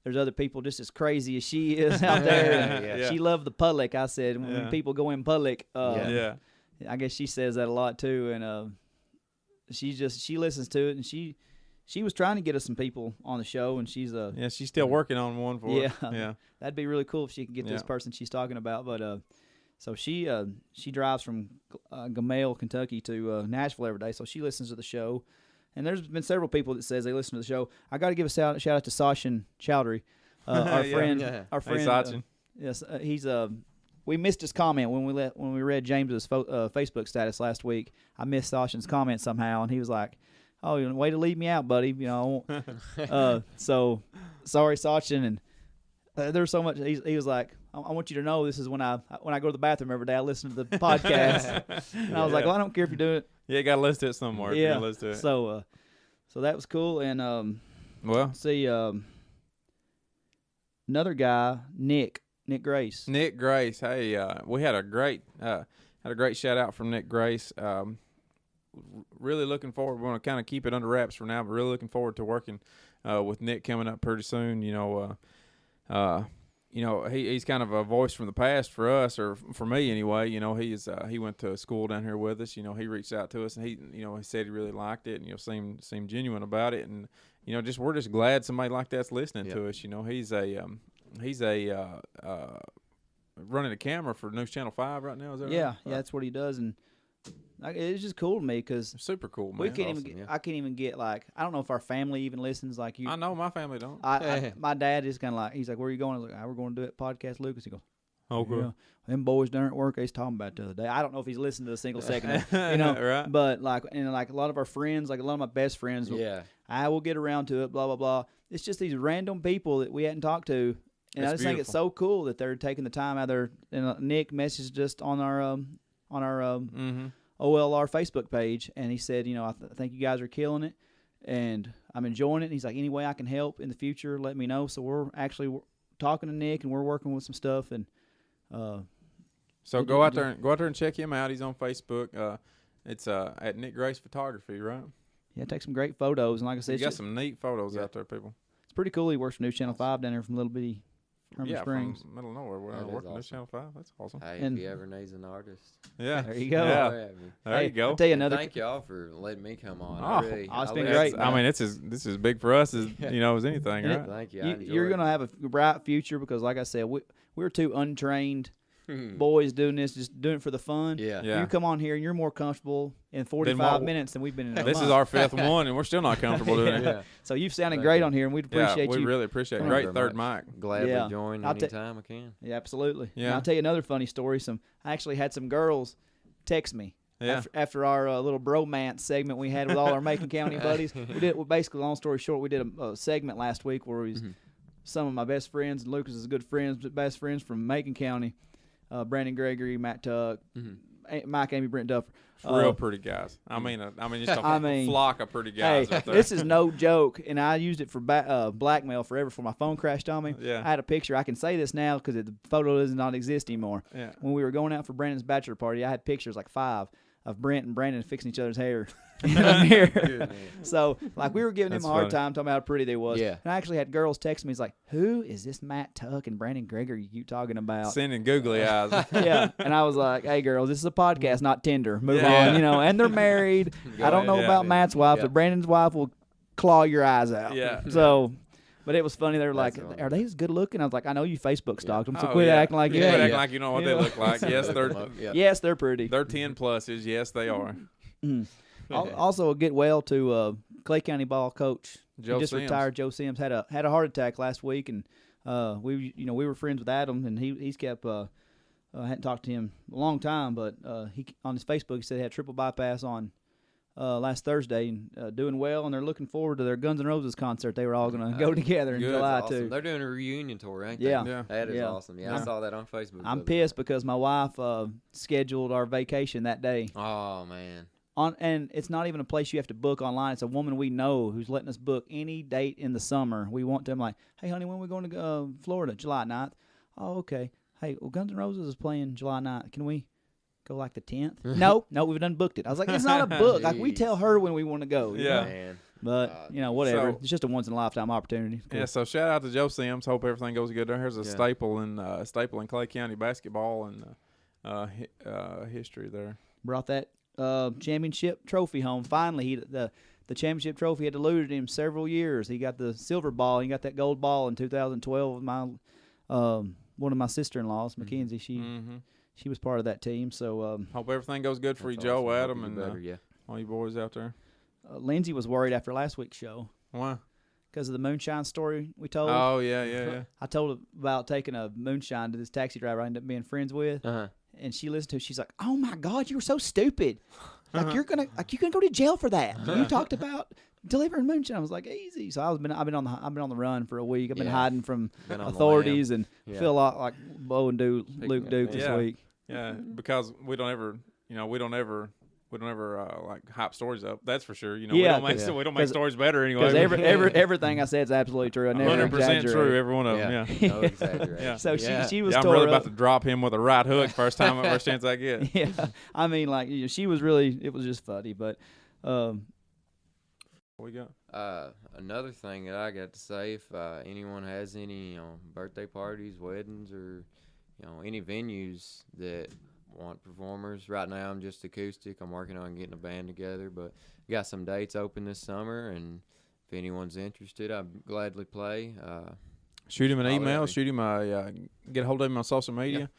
there's other people just as crazy as she is out there. She loved the public. I said when people go in public, I guess she says that a lot too, and she listens to it, and she was trying to get us some people on the show, and she's still working on one for us. Yeah, that'd be really cool if she could get this person she's talking about. But so she drives from Gamale, Kentucky to Nashville every day, so she listens to the show. And there's been several people that says they listen to the show. I got to give a shout out to Sachin Chowdhury, our friend. Our friend. Hey, Sachin. Yes, he's we missed his comment when we read James's Facebook status last week. I missed Sachin's comment somehow, and he was like, "Oh, way to leave me out, buddy." So sorry, Sachin. And there's so much. He was like, "I want you to know this is when I go to the bathroom every day. I listen to the podcast." And I was like, "Well, I don't care if you do it." Yeah, you got to listen to it somewhere. Yeah. Listen to it. So that was cool. And see, another guy, Nick Grace. Nick Grace. Hey, we had a great shout out from Nick Grace. Really looking forward. We're going to kind of keep it under wraps for now, but really looking forward to working with Nick coming up pretty soon. He's kind of a voice from the past for us, or for me anyway. He went to school down here with us. He reached out to us, and he said he really liked it, and seemed genuine about it, and we're just glad somebody like that's listening to us. He's running the camera for News Channel 5 right now. Is that right? Yeah, that's what he does, and it's just cool to me because super cool, man. We can't I can't even get I don't know if our family even listens like you. I know my family don't. My dad is kind of he's like, "Where are you going?" I was like, "We're going to do it podcast, Lucas." He goes, "Oh, good." Yeah, them boys down at work, he's talking about the other day. I don't know if he's listened to a single second, right? But a lot of our friends, a lot of my best friends, I will get around to it. Blah blah blah. It's just these random people that we hadn't talked to, and I just think it's so cool that they're taking the time out there. And Nick messaged just on our OLR Facebook page, and he said, I think you guys are killing it, and I'm enjoying it. And he's like, any way I can help in the future, let me know. So we're actually talking to Nick, and we're working with some stuff. And so go out there and check him out. He's on Facebook. It's at Nick Grace Photography, right? Yeah, take some great photos, and like I said, you got some neat photos out there, people. It's pretty cool. He works for News Channel 5 down there from Little Bitty Herman Springs. From middle of nowhere. Working awesome. News Channel 5. That's awesome. Hey, if he ever needs an artist. Yeah. There you go. Yeah. There you go. I'll tell you another. Thank y'all for letting me come on. It's been great. I mean, this is big for us as as anything, right? Thank you. You're going to have a bright future because, like I said, we're two untrained boys doing this, just doing it for the fun. Yeah. You come on here and you're more comfortable in 45 minutes than we've been in a This month. is our 5th one, and we're still not comfortable doing it. Yeah. So you've sounded great on here, and we'd appreciate we you. really appreciate it. Great third mic. Gladly join anytime I can. Yeah, absolutely. Yeah. And I'll tell you another funny story. I actually had some girls text me. Yeah. After our little bromance segment we had with all our Macon County buddies, basically, long story short, we did a segment last week where we was some of my best friends, and Lucas is good friends, best friends from Macon County, Brandon Gregory, Matt Tuck, Mike, Amy, Brent Duffer. Real pretty guys. I mean, just a flock of pretty guys. Hey, out there. this is no joke, and I used it for blackmail forever. For my phone crashed on me. Yeah. I had a picture. I can say this now because the photo does not exist anymore. Yeah. When we were going out for Brandon's bachelor party, I had pictures, like 5, of Brent and Brandon fixing each other's hair in the mirror. So, like, we were giving him a hard time, talking about how pretty they was. Yeah. And I actually had girls text me. It's like, who is this Matt Tuck and Brandon Gregory you talking about? Sending googly eyes. Yeah. And I was like, hey, girls, this is a podcast, not Tinder. Move on, And they're married. I don't know about Matt's wife, but Brandon's wife will claw your eyes out. Yeah. So... But it was funny. They were like, funny. "Are they as good looking?" I was like, "I know you Facebook stalked them, so Oh, quit yeah. acting like you Quit ain't." acting like you know what they look like. Yes, Yes, they're pretty. they're 10 pluses. Yes, they are. Also, get well to Clay County ball coach. Joe He just Sims. retired. Joe Sims had a heart attack last week, and we were friends with Adam, and he's kept. I hadn't talked to him a long time, but he on his Facebook he said he had triple bypass on last Thursday and doing well, and they're looking forward to their Guns N' Roses concert. They were all going to go together in Good. July That's awesome. too. They're doing a reunion tour, ain't Yeah. they? Yeah. That is Yeah. awesome. Yeah, I saw that on Facebook. I'm the other pissed because my wife scheduled our vacation that day. night. Oh man. And it's not even a place you have to book online. It's a woman we know who's letting us book any date in the summer. We want them like, hey, honey, when are we going to Florida? July 9th. Oh, okay. Hey, well, Guns N' Roses is playing July 9th. Can we go like the 10th? No, we've done booked it. I was like, it's not a book. Like, we tell her when we want to go. you Yeah. know? Man. But, whatever. So- It's just a once-in-a-lifetime opportunity. It's cool. Yeah, so shout out to Joe Sims. Hope everything goes good there. Here's a Yeah. staple in Clay County basketball and history there. Brought that championship trophy home. Finally, the championship trophy had eluded him several years. He got the silver ball. He got that gold ball in 2012 with my one of my sister-in-laws, Mackenzie. She was part of that team. So Hope everything goes good for you, That's Joe, awesome. Adam, Hope and you better, all you boys out there. Lindsay was worried after last week's show Why? because of the moonshine story we told. Oh, yeah. I told her about taking a moonshine to this taxi driver I ended up being friends with, Uh-huh. and she listened to it. She's like, "Oh my God, you were so stupid! You're gonna go to jail for that. You talked about delivering moonshine." I was like, "Easy." So I've been on the run for a week. I've been Yeah. hiding from Been on the authorities and Yeah. feel a lot like Bo and Luke Duke this Yeah. week. Yeah, because we don't ever like hype stories up. That's for sure. Yeah, we don't make 'cause- stories better anyway. Because everything I said is absolutely true. I never 100% exaggerate. true. Every one of them. Yeah. No exaggeration. Yeah. So she was Yeah, I'm tore really up. about to drop him with a right hook first chance I get. Yeah, I mean, like she was really. It was just funny, but What we got? Another thing that I got to say, if anyone has any birthday parties, weddings, or any venues that want performers, right now I'm just acoustic. I'm working on getting a band together, but got some dates open this summer, and if anyone's interested, I'd gladly play. Shoot him an Holler at email. me. Shoot him get a hold of him on social media,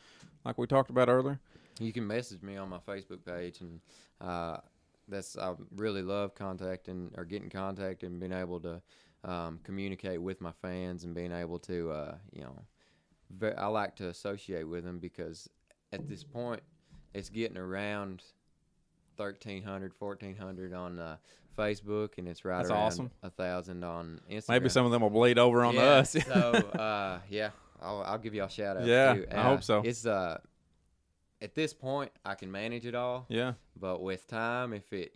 like we talked about earlier. You can message me on my Facebook page, and I really love contacting or getting contacted and being able to communicate with my fans and being able to I like to associate with them, because at this point it's getting around 1,300, 1,400 on Facebook, and it's right That's around awesome. 1,000 on Instagram. Maybe some of them will bleed over on yeah, us. So I'll give y'all a shout out. Yeah, too. I hope so. It's at this point I can manage it all. Yeah. But with time, if it,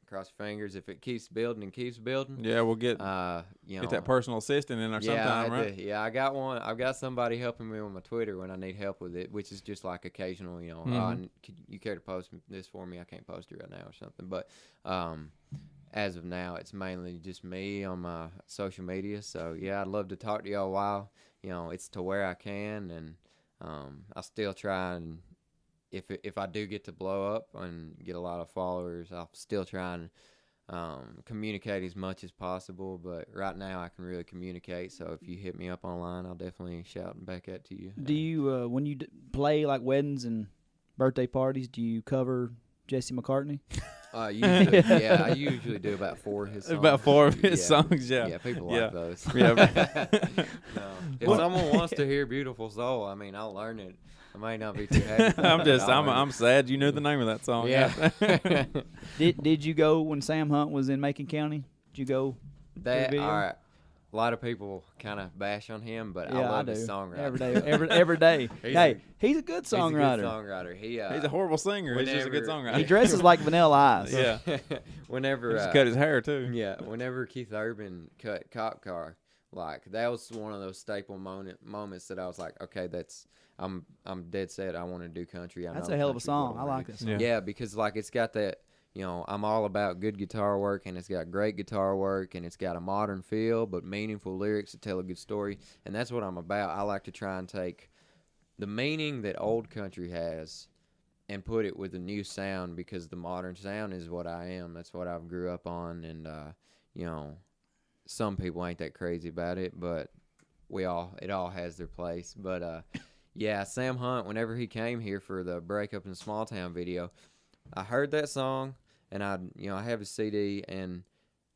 cross your fingers, if it keeps building and keeps building, Yeah, we'll get get that personal assistant in there sometime, right? I got one. I've got somebody helping me on my Twitter when I need help with it, which is just like occasional, could you care to post this for me? I can't post it right now or something. But as of now, it's mainly just me on my social media. So, I'd love to talk to y'all a while. It's to where I can, and I still try, and if I do get to blow up and get a lot of followers, I'll still try and communicate as much as possible. But right now I can really communicate. So if you hit me up online, I'll definitely shout back at to you. Do you when you play like weddings and birthday parties? Do you cover Jesse McCartney? Usually, yeah, I usually do about 4 of his songs. About 4 of his songs, yeah. Yeah, people like those. Yeah. No. If someone wants to hear Beautiful Soul, I mean, I'll learn it. I might not be too happy. I'm sad you knew the name of that song. Yeah. Did you go when Sam Hunt was in Macon County? Did you go? That, all right. A lot of people kind of bash on him, but I love his songwriting. Every day. He's a good songwriter. He's a good songwriter. He's a horrible singer. He's just a good songwriter. He dresses like Vanilla Ice. Yeah. Whenever he just cut his hair too. Yeah. Whenever Keith Urban cut Cop Car, like that was one of those staple moments that I was like, okay, I'm dead set. I want to do country. That's a hell of a song. I like that song. Yeah, because like it's got that. You know, I'm all about good guitar work, and it's got great guitar work, and it's got a modern feel, but meaningful lyrics to tell a good story, and that's what I'm about. I like to try and take the meaning that old country has and put it with a new sound, because the modern sound is what I am. That's what I've grew up on, and, you know, some people ain't that crazy about it, but it all has their place. But, yeah, Sam Hunt, whenever he came here for the Breakup in Small Town video, I heard that song, and I have his CD, and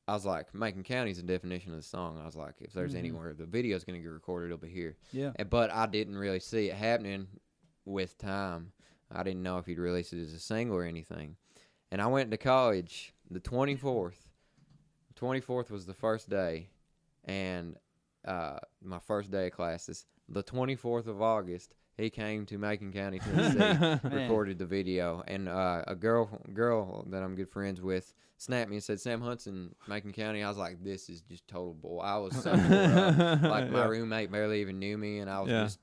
I was like, Macon County's the definition of the song. I was like, if there's anywhere the video's going to get recorded, it'll be here. Yeah. But I didn't really see it happening with time. I didn't know if he'd release it as a single or anything. And I went to college the 24th. 24th was the first day, and my first day of classes. The 24th of August, he came to Macon County, Tennessee, recorded the video, and a girl that I'm good friends with snapped me and said, Sam Hunt's in Macon County. I was like, this is just total bull. I was so like my roommate barely even knew me, and I was just,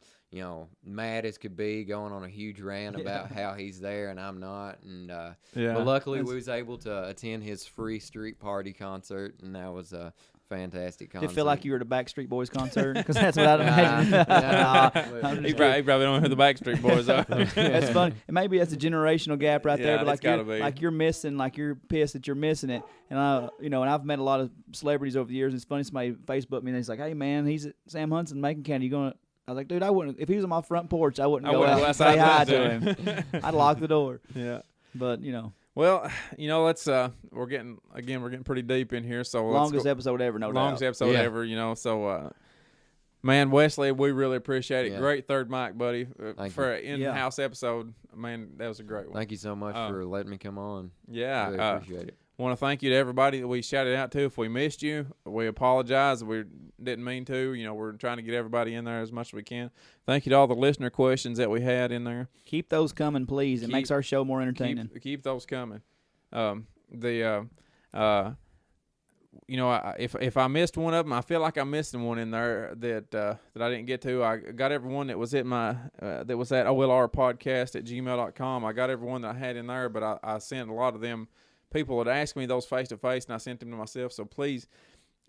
mad as could be, going on a huge rant about how he's there and I'm not. And but luckily we was able to attend his free street party concert, and that was a fantastic concert. Did it feel like you were at a Backstreet Boys concert? Because that's what I'd imagine. He probably don't know who the Backstreet Boys are. That's funny. And maybe that's a generational gap right there. But like you're missing, like you're pissed that you're missing it. And and I've met a lot of celebrities over the years. It's funny, somebody Facebooked me and he's like, "Hey man, he's at Sam Hunt's in Macon County. You going?" I was like, "Dude, I wouldn't. If he was on my front porch, I wouldn't go out and say hi to him. I'd lock the door." Yeah. But Well, let's we're getting pretty deep in here, so longest episode ever, no doubt. Longest episode ever, so man, Wesley, we really appreciate it. Great third mic, buddy, for an in-house episode. Man, that was a great one. Thank you so much for letting me come on. Yeah, really appreciate it. Want to thank you to everybody that we shouted out to. If we missed you, we apologize. We didn't mean to. We're trying to get everybody in there as much as we can. Thank you to all the listener questions that we had in there. Keep those coming, please. It makes our show more entertaining. Keep those coming. If I missed one of them, I feel like I'm missing one in there that I didn't get to. I got everyone that was at my that was at olrpodcast@gmail.com. I got everyone that I had in there, but I sent a lot of them. People would ask me those face to face, and I sent them to myself. So please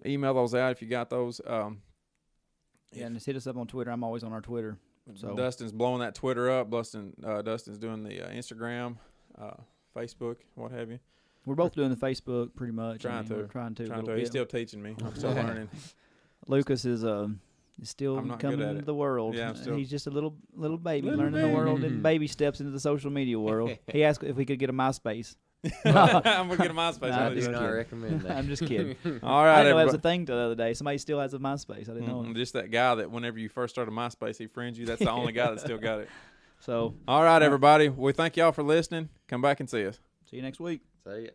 email those out if you got those. And just hit us up on Twitter. I'm always on our Twitter. So Dustin's blowing that Twitter up. Dustin's doing the Instagram, Facebook, what have you. We're both doing the Facebook pretty much. We're trying to. He's still teaching me. I'm still learning. Lucas is still coming into the world. Yeah, he's just a little baby learning the world and baby steps into the social media world. He asked if we could get a MySpace. I'm gonna get a MySpace. I do not recommend that. I'm just kidding. All right, I didn't know that was a thing the other day. Somebody still has a MySpace. I didn't know. Just that guy that whenever you first started MySpace, he friends you. That's the only guy that still got it. So, all right, everybody. We thank y'all for listening. Come back and see us. See you next week. See ya.